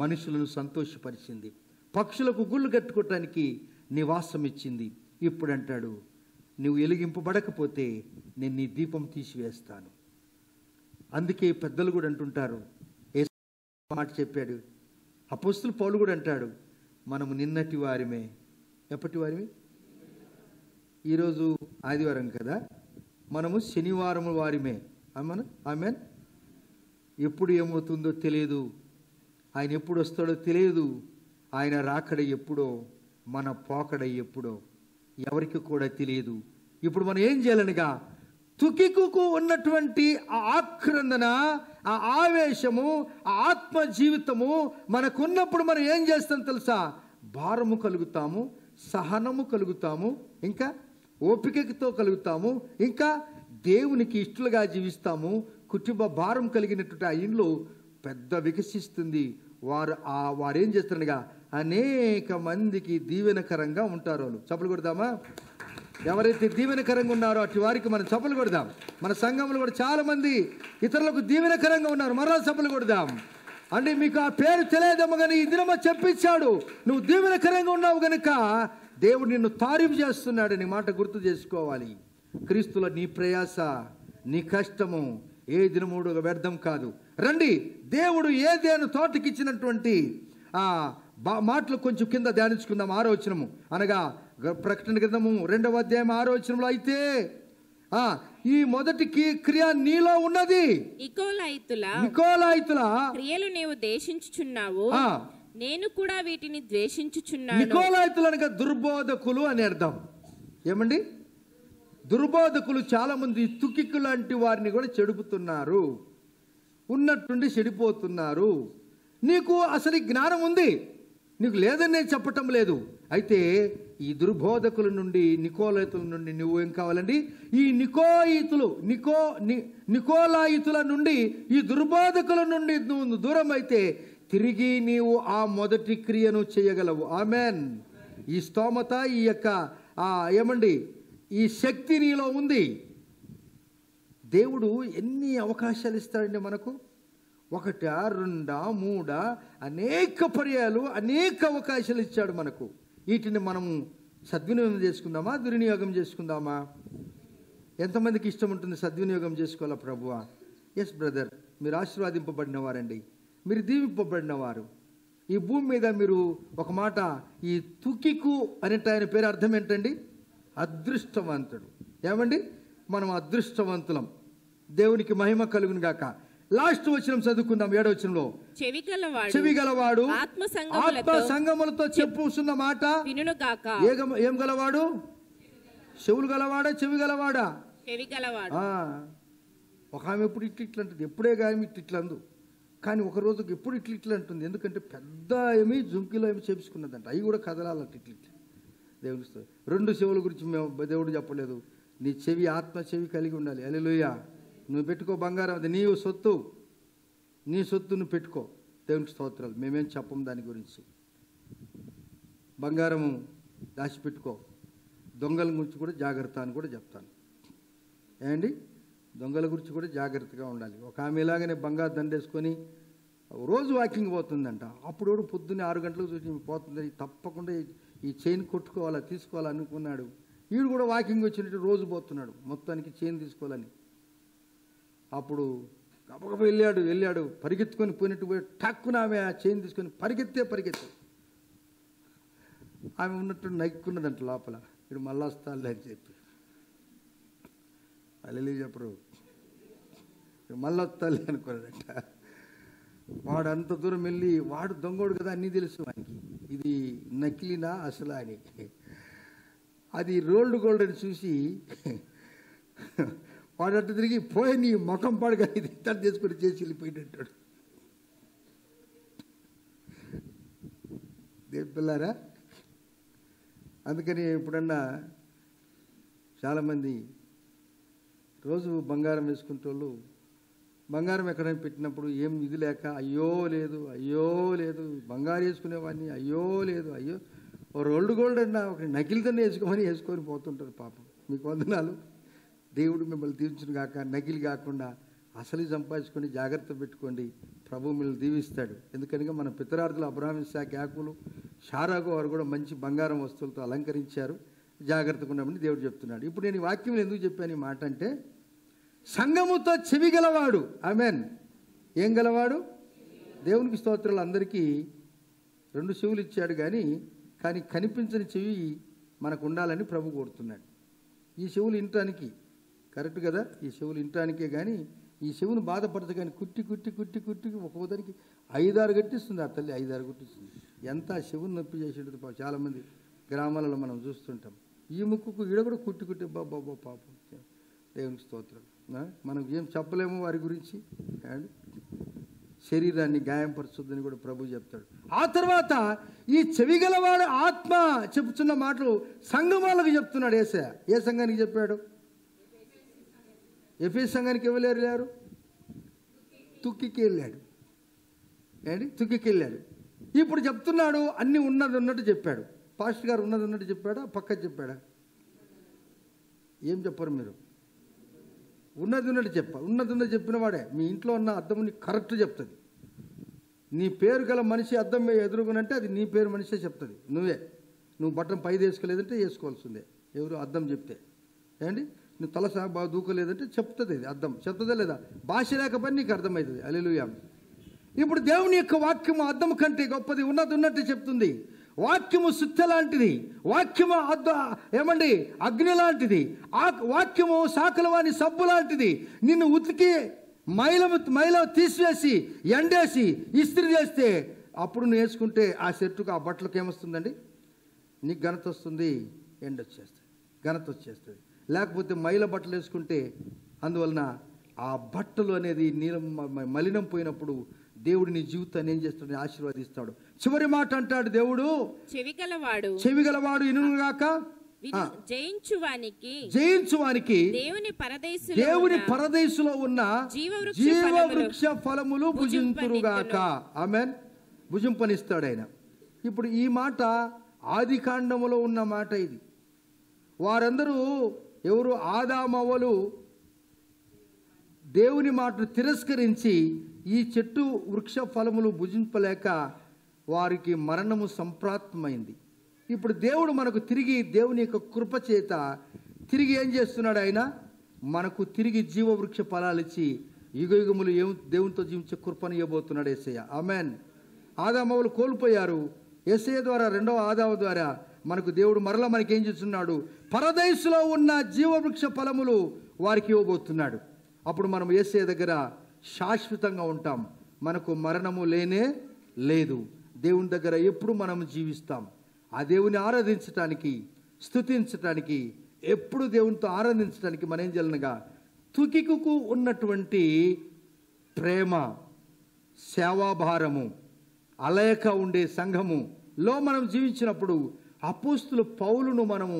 మనుషులను సంతోషపరిచింది. పక్షులకు గుళ్ళు కట్టుకోవటానికి నివాసం ఇచ్చింది. ఇప్పుడు అంటాడు, నువ్వు వెలిగింపబడకపోతే నేను నీ దీపం తీసివేస్తాను. అందుకే పెద్దలు కూడా అంటుంటారు, యేసు మాట చెప్పాడు. అపోస్తలుడు పౌలు కూడా అంటాడు, మనము నిన్నటి వారిమే. ఎప్పటి వారిమే? ఈరోజు ఆదివారం కదా, మనము శనివారం వారిమే. ఆమేన్. ఎప్పుడు ఏమవుతుందో తెలియదు, ఆయన ఎప్పుడు వస్తాడో తెలియదు, ఆయన రాకడ ఎప్పుడో, మన పోకడ ఎప్పుడో ఎవరికి కూడా తెలియదు. ఇప్పుడు మనం ఏం చేయాలనగా, తుకికు ఉన్నటువంటి ఆ ఆక్రందన, ఆ ఆవేశము, ఆ ఆత్మ జీవితము మనకున్నప్పుడు మనం ఏం చేస్తాం తెలుసా? భారము కలుగుతాము, సహనము కలుగుతాము, ఇంకా ఓపికతో కలుగుతాము, ఇంకా దేవునికి ఇష్టలుగా జీవిస్తాము. కుటుంబ భారం కలిగినటువంటి ఆ ఇంట్లో పెద్ద వికసిస్తుంది. వారేం చేస్తారనగా అనేక మందికి దీవెనకరంగా ఉంటారు. వాళ్ళు చప్పలు కొడదామా? ఎవరైతే దీవెనకరంగా ఉన్నారో అటు వారికి మనం చప్పలు కొడదాం. మన సంఘంలో కూడా చాలా మంది ఇతరులకు దీవెనకరంగా ఉన్నారు. మరలా చప్పలు కొడదాం. అంటే మీకు ఆ పేరు తెలియదేమో కానీ ఈ దినమ చెప్పించాడు, నువ్వు దీవెనకరంగా ఉన్నావు గనుక దేవుడు నిన్ను తారీఫు చేస్తున్నాడని మాట గుర్తు చేసుకోవాలి. క్రీస్తులో నీ ప్రయాస, నీ కష్టము ఏ దినముడు వ్యర్థం కాదు. రండి, దేవుడు ఏదేను తోటకిచ్చినటువంటి మాటలు కొంచెం కింద ధ్యానించుకుందాం. 6వ వచనము అనగా ప్రకటన గ్రంథము 2వ అధ్యాయం 6వ వచనంలో అయితే ఈ మొదటి క్రియ నీలో ఉన్నది. నికోలాయితుల క్రియలు నీవు ద్వేషించుచున్నావు, నేను కూడా వీటిని ద్వేషించుచున్నాను. నికోలాయితులు అనగా దుర్బోధకులు అని అర్థం. ఏమండి? దుర్బోధకులు చాలా మంది తుకికు లాంటి వారిని కూడా చెడుపుతున్నారు, ఉన్నట్టుండి చెడిపోతున్నారు. నీకు అసలు జ్ఞానం ఉంది, నీకు లేదని నేను చెప్పటం లేదు. అయితే ఈ దుర్బోధకుల నుండి, నికోలాయితుల నుండి నువ్వు ఏం కావాలండి? ఈ నికోలాయితుల నుండి, ఈ దుర్బోధకుల నుండి నువ్వు దూరం అయితే తిరిగి నీవు ఆ మొదటి క్రియను చేయగలవు. ఆమెన్. ఈ స్తోమత, ఈ యొక్క ఏమండి, ఈ శక్తి నీలో ఉంది. దేవుడు ఎన్ని అవకాశాలు ఇస్తాడండి మనకు? 1, 2, 3 అనేక పర్యాలు, అనేక అవకాశాలు ఇచ్చాడు మనకు. వీటిని మనము సద్వినియోగం చేసుకుందామా, దుర్వినియోగం చేసుకుందామా? ఎంతమందికి ఇష్టం ఉంటుంది సద్వినియోగం చేసుకోవాలా ప్రభువా? ఎస్ బ్రదర్, మీరు ఆశీర్వాదింపబడిన వారండి, మీరు దీవింపబడిన వారు. ఈ భూమి మీద మీరు ఒక మాట, ఈ తుకికు అనేట ఆయన పేరు అర్థం ఏంటండి? అదృష్టవంతుడు. ఏమండి? మనం అదృష్టవంతులం. దేవునికి మహిమ కలుగును గాక. లాస్ట్ వచనం చదువుకుందాం. 7వ వచనంలో, చెవి గలవాడు ఆత్మ సంగములతో చెప్పుతున్న మాట వినుగాక. ఏం గలవాడు? చెవులు గలవాడా, చెవి గలవాడా? చెవి గలవాడు. ఒక ఆమె ఎప్పుడు ఇట్లా అంటుంది, ఎప్పుడే కానీ ఇట్లా అందు, కానీ ఒక రోజుకి ఎప్పుడు ఇట్లా అంటుంది. ఎందుకంటే పెద్ద ఏమి జుంకిలో ఏమి చేపించుకున్నదంట, అవి కూడా కదలాలంట ఇట్లా. దేవుని 2 చెవుల గురించి దేవుడు చెప్పలేదు. నీ చెవి ఆత్మ చెవి కలిగి ఉండాలి. హల్లెలూయా. నువ్వు పెట్టుకో బంగారం, అది నీ సొత్తు, నీ సొత్తు నువ్వు పెట్టుకో. దేవునికి స్తోత్రాలు. మేమేం చెప్పం దాని గురించి. బంగారము దాచిపెట్టుకో. దొంగల గురించి కూడా జాగ్రత్త అని కూడా చెప్తాను. ఏమండి? దొంగల గురించి కూడా జాగ్రత్తగా ఉండాలి. ఒక ఆమె ఇలాగనే బంగారు దండేసుకొని రోజు వాకింగ్ పోతుందంట. అప్పుడు పొద్దున్నే 6 గంటలకు చూసి పోతుంది, తప్పకుండా ఈ చైన్ కొట్టుకోవాలా, తీసుకోవాలనుకున్నాడు. వీడు కూడా వాకింగ్ వచ్చినట్టు రోజు పోతున్నాడు, మొత్తానికి చైన్ తీసుకోవాలని. అప్పుడు గబగబ వెళ్ళాడు పరిగెత్తుకొని పోయినట్టు పోయి టక్కున ఆమె ఆ చైన్ తీసుకొని పరిగెత్తే ఆమె ఉన్నట్టు నక్కున్నదంట లోపల. వీడు మళ్ళా వస్తాలే అని చెప్పి అల్లెలి చెప్పరు, మళ్ళీ వస్తాలే అనుకున్నాడంట. వాడు అంత దూరం వెళ్ళి, వాడు దొంగోడు కదా, అన్నీ తెలుసు ఆయనకి, ఇది నకిలీనా అసలు అని. అది రోల్డ్ గోల్డ్ అని చూసి వాడు అట్టు తిరిగి పోయి నీ ముఖం పాడుగా ఇది ఇతను చేసుకొని చేసి వెళ్ళిపోయినట్టాడు. పిల్లారా. అందుకని ఎప్పుడన్నా చాలామంది రోజు బంగారం వేసుకుంటోళ్ళు బంగారం ఎక్కడైనా పెట్టినప్పుడు ఏం ఇది లేక అయ్యో లేదు బంగారు వేసుకునేవాడిని అయ్యో ఓ రోల్డ్ గోల్డ్ అన్నా ఒక నకిలితోనే వేసుకొని పోతుంటారు. పాపం మీకు వందనాలు. దేవుడు మిమ్మల్ని దీవించును గాక. నకిలి కాకుండా అసలు సంపాదించుకొని జాగ్రత్త పెట్టుకోండి. ప్రభు మిమ్మల్ని దీవిస్తాడు. ఎందుకనగా మన పితరార్థులు అబ్రహాం, ఇస్సాకు, యాకోబు, షారాకు వారు కూడా మంచి బంగారం వస్తువులతో అలంకరించారు. జాగ్రత్తగా ఉండమని దేవుడు చెప్తున్నాడు. ఇప్పుడు నేను ఈ వాక్యం ఎందుకు చెప్పాను ఈ మాట అంటే, సంఘముతో చెవి గలవాడు, ఆమేన్, ఏం గలవాడు? దేవునికి స్తోత్రాలు. అందరికీ 2 చెవులు ఇచ్చాడు కానీ కనిపించని చెవి మనకు ఉండాలని ప్రభు కోరుతున్నాడు. ఈ చెవులు వినటానికి కరెక్ట్ కదా, ఈ చెవులు వినటానికే కానీ ఈ చెవును బాధపడతాను. కుట్టి ఒక్కొక్కరికి 5-6 గట్టిస్తుంది ఆ తల్లి, 5-6 గుట్టిస్తుంది. ఎంత చెవును నొప్పి చేసేది చాలామంది గ్రామాలలో మనం చూస్తుంటాం. ఈ ముక్కుకు ఈడ కూడా కుట్టి బాబా పాపం. దేవునికి స్తోత్రం. మనం ఏం చెప్పలేము వారి గురించి. శరీరాన్ని గాయంపరచొద్దని కూడా ప్రభు చెప్తాడు. ఆ తర్వాత ఈ చెవిగలవాడు ఆత్మ చెప్తున్న మాటలు సంఘమాలకు చెప్తున్నాడు. యేసయ్య ఏ సంఘానికి చెప్పాడు? ఎఫెసు సంఘానికి ఎవరు? తుక్కికి వెళ్ళాడు. తుక్కికి వెళ్ళాడు. ఇప్పుడు చెప్తున్నాడు అన్నీ ఉన్నట్టు చెప్పాడు. పాస్టర్ గారు ఉన్నట్టు చెప్పాడా, పక్క చెప్పాడా? ఏం చెప్పరు మీరు? ఉన్నట్టు ఉన్నది చెప్పిన వాడే మీ ఇంట్లో ఉన్న అద్దం నీకు కరెక్ట్ చెప్తుంది. నీ పేరు గల మనిషి అద్దం ఎదురుగునంటే అది నీ పేరు మనిషే చెప్తుంది. నువ్వు బట్టం పైది వేసుకోలేదంటే వేసుకోవాల్సిందే. ఎవరు అద్దం చెప్తే నువ్వు తల బాగా దూకలేదంటే చెప్తుంది. అది అద్దం చెప్తుందా లేదా? భాష లేకపోతే నీకు అర్థమవుతుంది. హల్లెలూయా. ఇప్పుడు దేవుని యొక్క వాక్యము అద్దం కంటే గొప్పది, ఉన్నట్టు చెప్తుంది. వాక్యము సుత్త లాంటిది, వాక్యము అగ్ని లాంటిది, వాక్యము సాకలవాని సబ్బు లాంటిది. నిన్ను ఉతికి మైల తీసివేసి ఎండేసి ఇస్త్రీ చేస్తే అప్పుడు నువ్వు వేసుకుంటే ఆ షర్టుకు ఆ బట్టలకు ఏమొస్తుందండి? నీకు ఘనత వస్తుంది, ఎండ వచ్చేస్తుంది, ఘనత వచ్చేస్తుంది. లేకపోతే మైల బట్టలు వేసుకుంటే అందువలన ఆ బట్టలు అనేది మలినం పోయినప్పుడు దేవుడు నీ జీవితాన్ని ఏం చేస్తాడు? ఆశీర్వదిస్తాడు. చివరి మాట అంటాడు దేవుడు, చెవిగలవాడు ఇనుగాక, జయించువానికి దేవుని పరదేశులో ఉన్న జీవవృక్ష ఫలములు భుజింతురుగాక. ఆమేన్. భుజింపనిస్తాడు ఆయన. ఇప్పుడు ఈ మాట ఆది కాండములో ఉన్న మాట ఇది. వారందరూ ఎవరు? ఆదామవ్వలు దేవుని మాటను తిరస్కరించి ఈ చెట్టు వృక్ష ఫలములు భుజింపలేక వారికి మరణము సంప్రాప్తమైంది. ఇప్పుడు దేవుడు మనకు తిరిగి దేవుని యొక్క కృప చేత తిరిగి ఏం చేస్తున్నాడు? ఆయన మనకు తిరిగి జీవవృక్ష ఫలాలు ఇచ్చి యుగయుగములు దేవునితో జీవించే కృపను ఇవ్వబోతున్నాడు యేసయ్య. ఆమేన్. ఆదామవ్వలు కోల్పోయారు. యేసయ్య ద్వారా, 2వ ఆదాము ద్వారా మనకు దేవుడు మరలా మనకి ఏం చేస్తున్నాడు? పరదేశులో ఉన్న జీవవృక్ష ఫలములు వారికి ఇవ్వబోతున్నాడు. అప్పుడు మనం యేసయ్య దగ్గర శాశ్వతంగా ఉంటాం. మనకు మరణము లేనే లేదు. దేవుని దగ్గర ఎప్పుడు మనం జీవిస్తాం. ఆ దేవుని ఆరాధించటానికి, స్తుతించటానికి, ఎప్పుడు దేవునితో ఆరాధించటానికి మనం ఏం చేయాలనగా తుకికు ఉన్నటువంటి ప్రేమ, సేవాభారము, అలయక ఉండే సంఘములో మనం జీవించినప్పుడు అపోస్తులు పౌలును మనము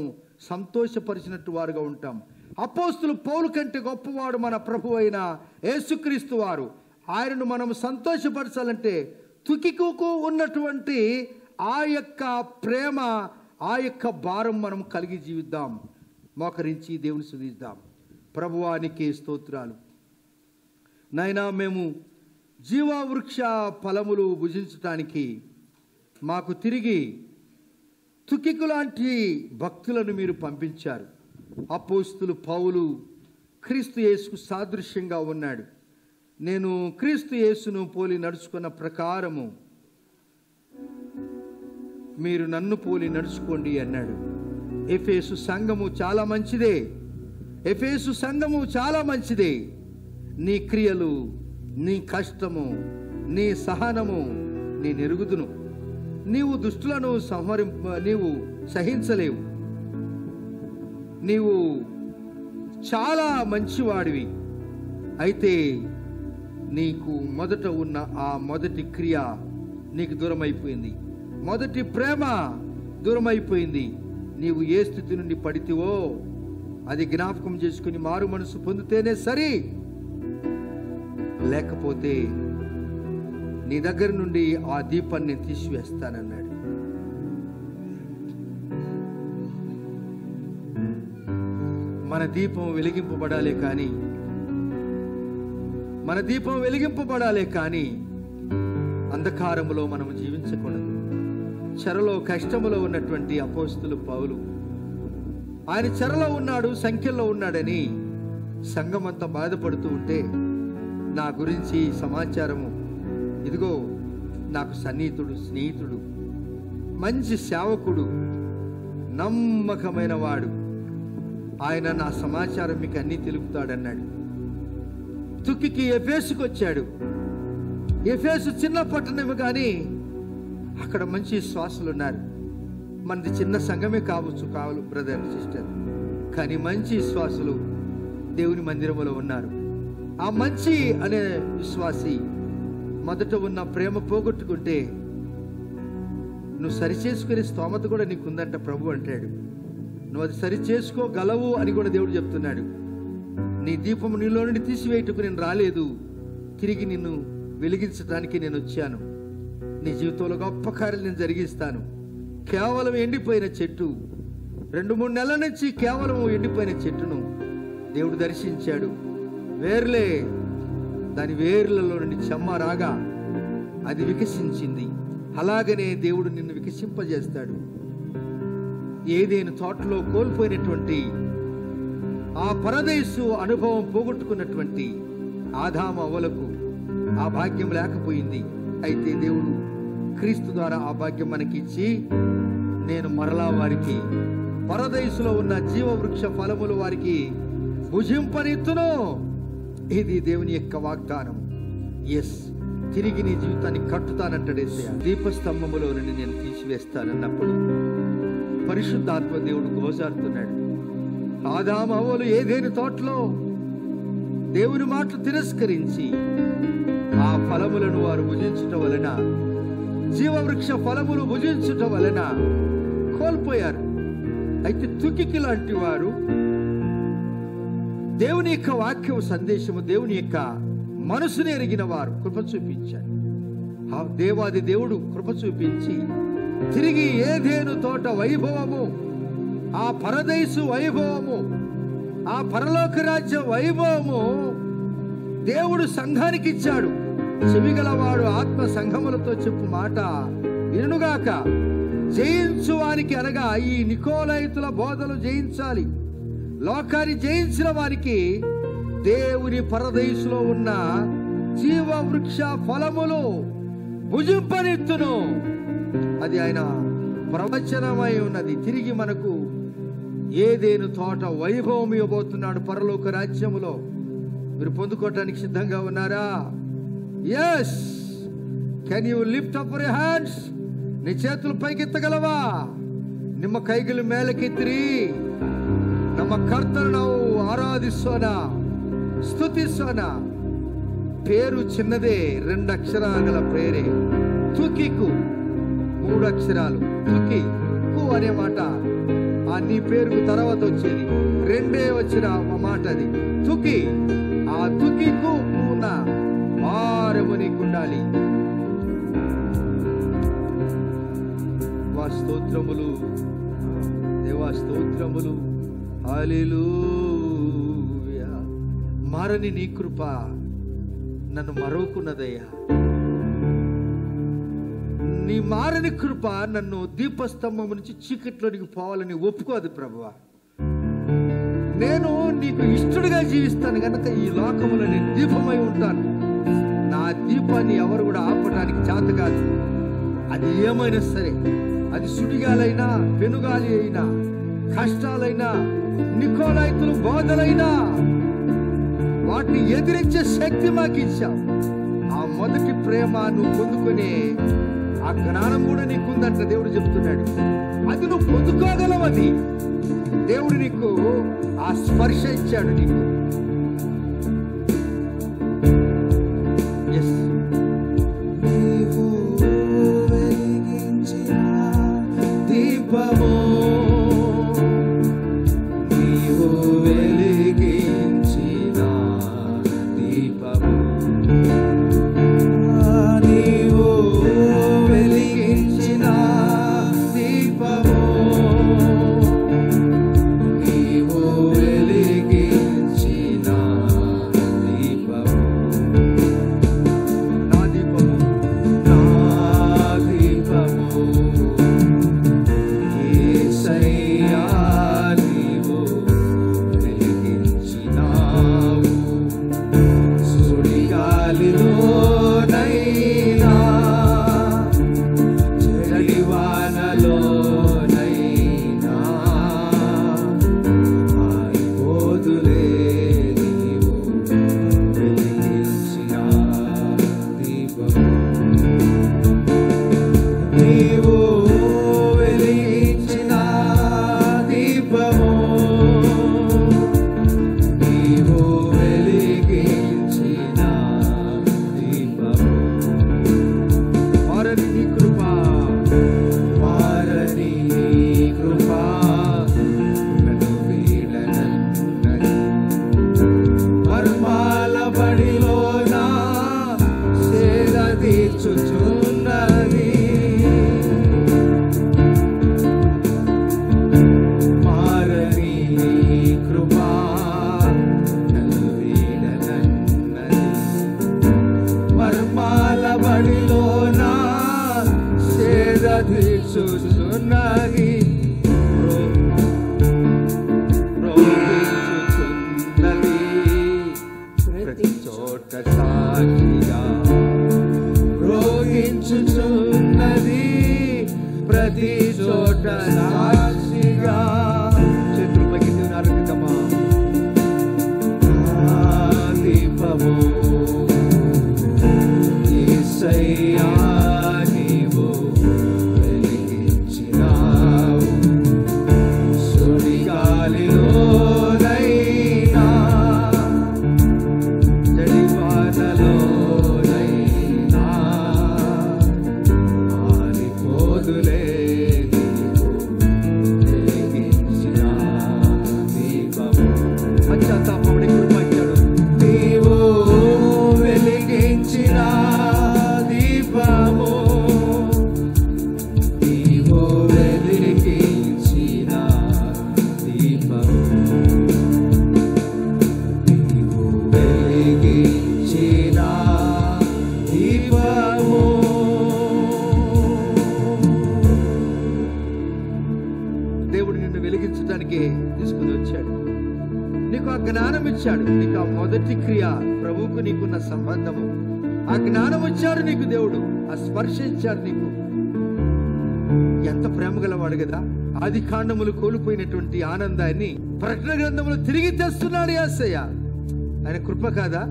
సంతోషపరిచినట్టు వారుగా ఉంటాం. అపోస్తులు పౌలు కంటే గొప్పవాడు మన ప్రభు అయిన యేసుక్రీస్తు వారు. ఆయనను మనం సంతోషపరచాలంటే తుకికు ఉన్నటువంటి ఆ యొక్క ప్రేమ, ఆ యొక్క భారం మనం కలిగి జీవిద్దాం. మోకరించి దేవుని స్తుతిద్దాం. ప్రభువానికి స్తోత్రాలు. నాయనా, మేము జీవవృక్ష ఫలములు భుజించటానికి మాకు తిరిగి తుకికు లాంటి భక్తులను మీరు పంపించారు. అపోస్తులు పౌలు క్రీస్తు యేసుకు సాదృశ్యంగా ఉన్నాడు. నేను క్రీస్తు యేసును పోలి నడుచుకున్న ప్రకారము మీరు నన్ను పోలి నడుచుకోండి అన్నాడు. ఎఫెసు సంఘము చాలా మంచిదే. ఎఫెసు సంఘము చాలా మంచిదే. నీ క్రియలు, నీ కష్టము, నీ సహనము నేను ఎరుగుదును. నీవు దుష్టులను నీవు సహించలేవు. నీవు చాలా మంచివాడివి. అయితే నీకు మొదట ఉన్న ఆ మొదటి క్రియ నీకు దూరం అయిపోయింది. మొదటి ప్రేమ దూరమైపోయింది. నీవు ఏ స్థితి నుండి పడితివో అది జ్ఞాపకం చేసుకుని మారు మనసు పొందితేనే సరి, లేకపోతే నీ దగ్గర నుండి ఆ దీపాన్ని తీసివేస్తానన్నాడు. మన దీపం వెలిగింపబడాలే కానీ అంధకారములో మనం జీవించకూడదు. చెరలో కష్టములో ఉన్నటువంటి అపోస్తలుడు పౌలు, ఆయన చెరలో ఉన్నాడు, సంఖ్యలో ఉన్నాడని సంఘమంతా బాధపడుతూ ఉంటే నా గురించి సమాచారము, ఇదిగో నాకు సన్నిహితుడు, స్నేహితుడు, మంచి సేవకుడు, నమ్మకమైన వాడు, ఆయన నా సమాచారం మీకు అన్నీ తెలుపుతాడన్నాడు. తుక్కికి ఎఫెసుకు వచ్చాడు. ఎఫెసు చిన్న పట్టణమే కానీ అక్కడ మంచి విశ్వాసులు ఉన్నారు. మనది చిన్న సంఘమే కావచ్చు బ్రదర్ సిస్టర్, కానీ మంచి విశ్వాసులు దేవుని మందిరంలో ఉన్నారు. ఆ మంచి అనే విశ్వాసి మొదట ఉన్న ప్రేమ పోగొట్టుకుంటే నువ్వు సరిచేసుకునే స్తోమత కూడా నీకుందంట ప్రభు అంటాడు. నువ్వు అది సరి చేసుకోగలవు అని కూడా దేవుడు చెప్తున్నాడు. నీ దీపము నీలో నుండి తీసివేయటకు నేను రాలేదు, తిరిగి నిన్ను వెలిగించడానికి నేను వచ్చాను. నీ జీవితంలో గొప్ప కార్యాలు నేను జరిగిస్తాను. కేవలం ఎండిపోయిన చెట్టు, 2-3 నెలల నుంచి కేవలం ఎండిపోయిన చెట్టును దేవుడు దర్శించాడు. వేర్లే, దాని వేర్లలో నుండి చెమ్మ రాగా అది వికసించింది. అలాగనే దేవుడు నిన్ను వికసింపజేస్తాడు. ఏదేను తోటలో కోల్పోయినటువంటి ఆ పరదేశు అనుభవం పోగొట్టుకున్నటువంటి ఆదాము అవ్వలకు ఆ భాగ్యం లేకపోయింది. అయితే దేవుడు క్రీస్తు ద్వారా ఆ భాగ్యం మనకిచ్చి, నేను మరలా వారికి పరదేశులో ఉన్న జీవవృక్ష ఫలములు వారికి భుజింపనిత్తును. ఇది దేవుని యొక్క వాగ్దానం. ఎస్, తిరిగి నీ జీవితాన్ని కట్టుతానంటాడు యేసయ్య. దీపస్తంభములో నుండి నేను తీసివేస్తానన్నప్పుడు పరిశుద్ధాత్మ దేవుడు గోజారుతున్నాడు. ఆదాము అవ్వలు ఏదేని తోటలో దేవుని మాటలు తిరస్కరించి ఆ ఫలములను వారు భుజించటం వలన, జీవవృక్ష ఫలములు భుజించటం వలన కోల్పోయారు. అయితే తుకికి లాంటి వారు దేవుని యొక్క వాక్యం సందేశము, దేవుని యొక్క మనసుని ఎరిగిన వారు కృప చూపించారు. ఆ దేవాది దేవుడు కృప చూపించి తిరిగి ఏదేను తోట వైభవము, ఆ పరదేశు వైభవము, ఆ పరలోక రాజ్య వైభవము దేవుడు సంఘానికి ఇచ్చాడు. చెవిగలవాడు ఆత్మ సంఘములతో చెప్పు మాట వినుగాక. జయించు వారికి, అనగా ఈ నికోలైతుల బోధలు జయించాలి. లోకాన్ని జయించిన వారికి దేవుని పరదేశులో ఉన్న జీవవృక్ష ఫలములు భుజింపనిత్తును. అది ఆయన ప్రవచనమై ఉన్నది. తిరిగి మనకు ఏదేను తోట వైభవం ఇవ్వబోతున్నాడు పరలోక రాజ్యములో. మీరు పొందుకోవటానికి సిద్ధంగా ఉన్నారా? Yes. Can you lift up your hands? నీ చేతులు పైకెత్తగలవా? ನಿಮ್ಮ ಕೈಗಳು ಮೇಲಕ್ಕೆತ್ತಿರಿ. ನಮ್ಮ ಕರ್ತನ ನಾವು ಆರಾಧಿಸೋಣ, ಸ್ತುತಿಸೋಣ. పేరు చిన్నదే, 2 అక్షరాల పేరే. తుకికు 3 అక్షరాలు. తుకి కు అనే మాట ఆ నీ పేరుకు తర్వాత వచ్చేది, 2 వచ్చిన మాట అది తుకి. ఆ తుకికు ఉన్న భారము నీకుండాలి. స్తోత్రములు దేవా, స్తోత్రములు. హల్లెలూయా. మారని నీ కృప నన్ను మరవకున్నదయ్యా. నీ మారని కృప నన్ను దీపస్తంభం నుంచి చీకట్లోనికి పోవాలని ఒప్పుకోదు ప్రభువా. నేను నీకు ఇష్టడుగా జీవిస్తాను కనుక ఈ లోకములో నేను దీపమై ఉంటాను. నా దీపాన్ని ఎవరు కూడా ఆపడానికి చేత కాదు. అది ఏమైనా సరే, అది సుడిగాలైనా, పెనుగాలి అయినా, కష్టాలైనా, నికోలైతులు బోధలైనా, వాటిని ఎదిరించే శక్తి మాకు ఇచ్చావు. ఆ మొదటి ప్రేమ నువ్వు పొందుకునే ఆ జ్ఞానం కూడా నీకుందంట దేవుడు చెప్తున్నాడు. అది నువ్వు పొందుకోగలవని దేవుడు నీకు ఆ స్పర్శ ఇచ్చాడు. నీకు నీవు వెలిగించిన ప్రతిచుచున్నది ప్రోగించుచున్నది ప్రతి చోట సాక్షిగా ప్రోగించుచున్నది ప్రతి చోట సాక్షిగా. చేతులు పైకి ఆలోచిద్దామా. దీపము యేసయ్యా నీవు వెలిగించినావు, సుడిగాలిలోనైనా జడివానలోనైనా ఆరిపోదులే నీవు వెలిగించిన దీపము. పశ్చాత్తాపడి కృపచ్చాడు. నీవు వెలిగించిన దీపము, నీవు వెలిగించిన దీపము, నీవు వెలిగించిన దీపము. దేవుడు నిన్ను వెలిగించడానికి తీసుకుని వచ్చాడు. నీకు ఆ జ్ఞానం ఇచ్చాడు. నీకు ఆ మొదటి క్రియ, ప్రభువుకు నీకున్న సంబంధము, ఆ జ్ఞానం ఇచ్చాడు నీకు దేవుడు. ఆ స్పర్శ ఇచ్చాడు నీకు. ఎంత ప్రేమ గలవాడు కదా. ఆది కాండములు కోల్పోయినటువంటి ఆనందాన్ని ప్రకటన గ్రంథములు తిరిగి తెస్తున్నాడు యేసయ్య. ఆయన కృప కాదా?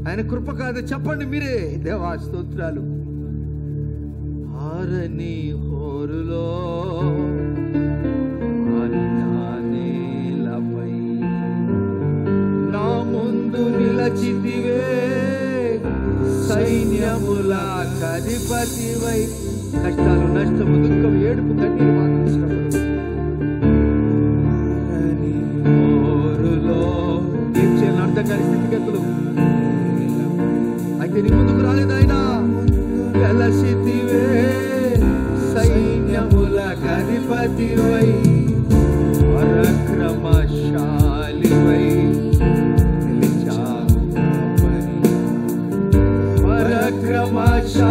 ఆయన కృప కాదా? చెప్పండి మీరే. దేవా స్తోత్రాలు. ఆరని హోరులో నేలపై నా ముందు నిలచితివే, సైన్యముల అధిపతివై. కష్టాలు, నష్టము, దుఃఖం, ఏడుపు, కన్నీరు మాత్రం ఏం చేయాలి అర్థం కాని స్థితిగతులు. అయితే నీ ముందుకు రాలేదు ఆయన. వెలసితివే, సైన్యముల అధిపతివై, పరక్రమశాలివై నిలిచావు కాపరి, పరక్రమశాలివై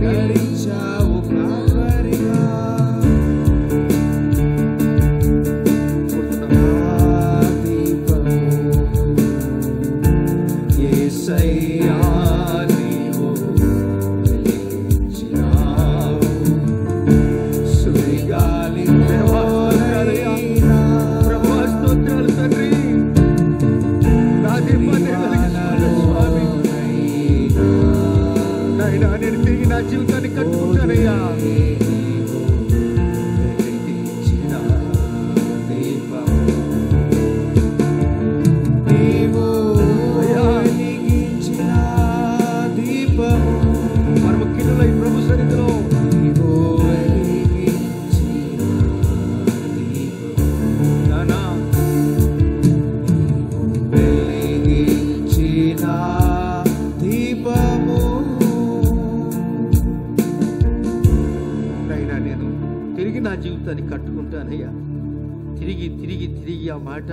నిలిచావు కాపరిగా. దీపము యేసయ్యా నీవు వెలిగించినావు, సుడిగాలి స్తోత్రాలు తండ్రి. నా దీపాన్ని వెలిగిస్తున్నాడు స్వామి. నాయనా నేను తిరిగి నా జీవితాన్ని కట్టుకుంటానయ్యా. వెలిగించిన దీపము నీవు, వెలిగించిన దీపము, మనము కిన్నులై ప్రభు సన్నిధిలో నీవు వెలిగించిన దీపము, నానా వెలిగించిన దీపము. అయినా నేను తిరిగి నా జీవితాన్ని కట్టుకుంటానయ్యా. తిరిగి తిరిగి తిరిగి ఆ మాట.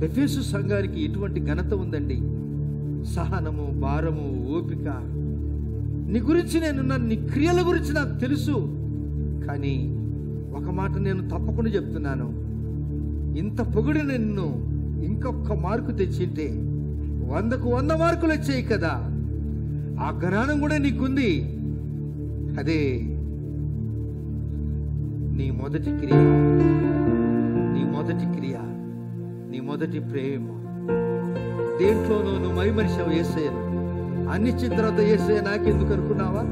ఎఫెసు సంఘానికి ఎటువంటి ఘనత ఉందండి. సహనము, భారము, ఓపిక. నీ గురించి నేనున్నాను, నీ క్రియల గురించి నాకు తెలుసు. కానీ ఒక మాట నేను తప్పకుండా చెప్తున్నాను. ఇంత పొగిడి నిన్ను ఇంకొక మార్కు తెచ్చింటే 100కు 100 మార్కులు వచ్చాయి కదా. ఆ జ్ఞానం కూడా నీకుంది. అదే నీ మొదటి క్రియ, నీ మొదటి క్రియ, నీ మొదటి ప్రేమ. దేంట్లోనూ నువ్వు మరిమనిషావు యేసయ్యను. అన్ని ఇచ్చిన తర్వాత యేసయ్య నాకెందుకు అనుకున్నావా?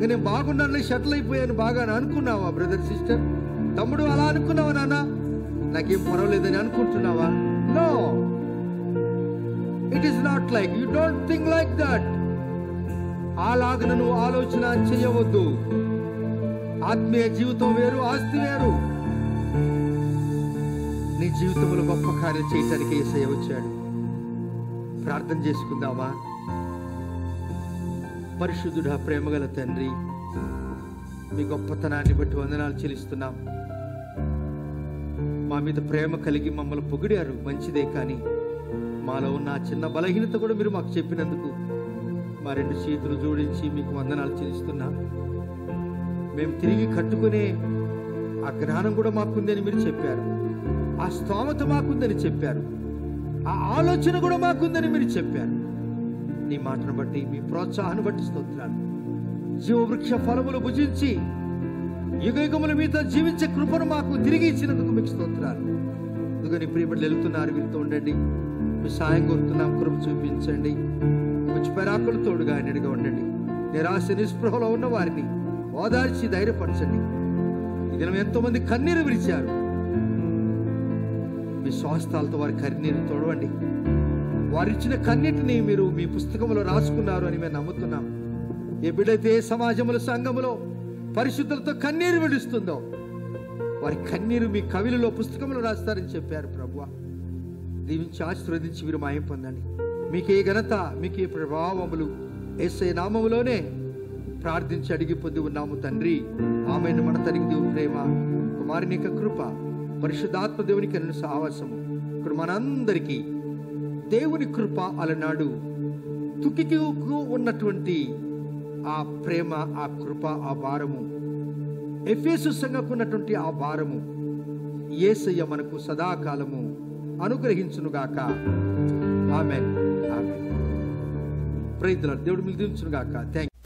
నేను బాగున్నాను, షటిల్ అయిపోయాను బాగా అనుకున్నావా? బ్రదర్, సిస్టర్, తమ్ముడు అలా అనుకున్నావా? నాన్న నాకేం పర్వాలేదని అనుకుంటున్నావా? No, it is not like. You don't think like that. అలాగన నువ్వు ఆలోచన చేయవద్దు. ఆత్మీయ జీవితం వేరు, ఆస్తి వేరు. నీ జీవితంలో గొప్ప కార్యం చేయటానికి యేసయ్య వచ్చాడు. ప్రార్థన చేసుకుందామా? పరిశుద్ధుడా, ప్రేమగల తండ్రి, మీ గొప్పతనాన్ని బట్టి వందనాలు చెల్లిస్తున్నాం. మా మీద ప్రేమ కలిగి మమ్మల్ని పొగిడారు, మంచిదే. కానీ మాలో ఉన్న చిన్న బలహీనత కూడా మీరు మాకు చెప్పినందుకు మా 2 చేతులు జోడించి మీకు వందనాలు చెల్లిస్తున్నా. మేము తిరిగి కట్టుకునే ఆ జ్ఞానం కూడా మాకుందని మీరు చెప్పారు, ఆ స్తోమత మాకుందని చెప్పారు, ఆ ఆలోచన కూడా మాకుందని మీరు చెప్పారు. నీ మాటను బట్టి, మీ ప్రోత్సాహాన్ని బట్టి స్తోత్రాలు. జీవవృక్ష ఫలములు భుజించి యుగయుగముల మీద జీవించే కృపను మాకు తిరిగి ఇచ్చినందుకు మీకు స్తోత్రాలు. ఎందుకని ప్రియబిడ్డలు వెళ్తున్నారు, వీరితో ఉండండి. మీ సాయం కోరుతున్నాం, కృప చూపించండి. మంచి పరాకులు తోడుగా ఆయనడిగా ఉండండి. నిరాశ నిస్పృహలో ఉన్న వారిని ఓదార్చి ధైర్యపరచండి. ఈ దినం ఎంతో మంది కన్నీరు విడిచారు. మీ స్వాస్థాలతో వారి కన్నీరు తోడవండి. వారిచ్చిన కన్నీటిని మీరు మీ పుస్తకంలో రాసుకున్నారు అని మేము నమ్ముతున్నాం. ఏ బిడ్డైతే సమాజంలో, సంఘములో పరిశుద్ధులతో కన్నీరు విడుస్తుందో వారి కన్నీరు మీ కవిలలో, పుస్తకంలో రాస్తారని చెప్పారు. ప్రభువా, దీవించి ఆశీర్వదించి మీరు మాయం పొందండి. మీకే ఘనత, మీకే ప్రభావములు యేసయ్య నామములోనే ప్రార్థించి అడిగి పొంది ఉన్నాము తండ్రి. ఆమెను మన తల్లి దేవుని ప్రేమ, కుమారుని యొక్క కృప, పరిశుద్ధాత్మ దేవునికి అన్న సావాసము ఇక్కడ మనందరికీ దేవుని కృప అలనాడు తుకికి ఉన్నటువంటి ఆ ప్రేమ, ఆ కృప, ఆ భారము, ఎఫెసు సంఘకు ఉన్నటువంటి ఆ భారము యేసయ్య మనకు సదాకాలము అనుగ్రహించునుగాక. Amen. Amen. Praise the lord. దేవుడు మిమ్మల్ని దీవించునుగాక. థాంక్యూ.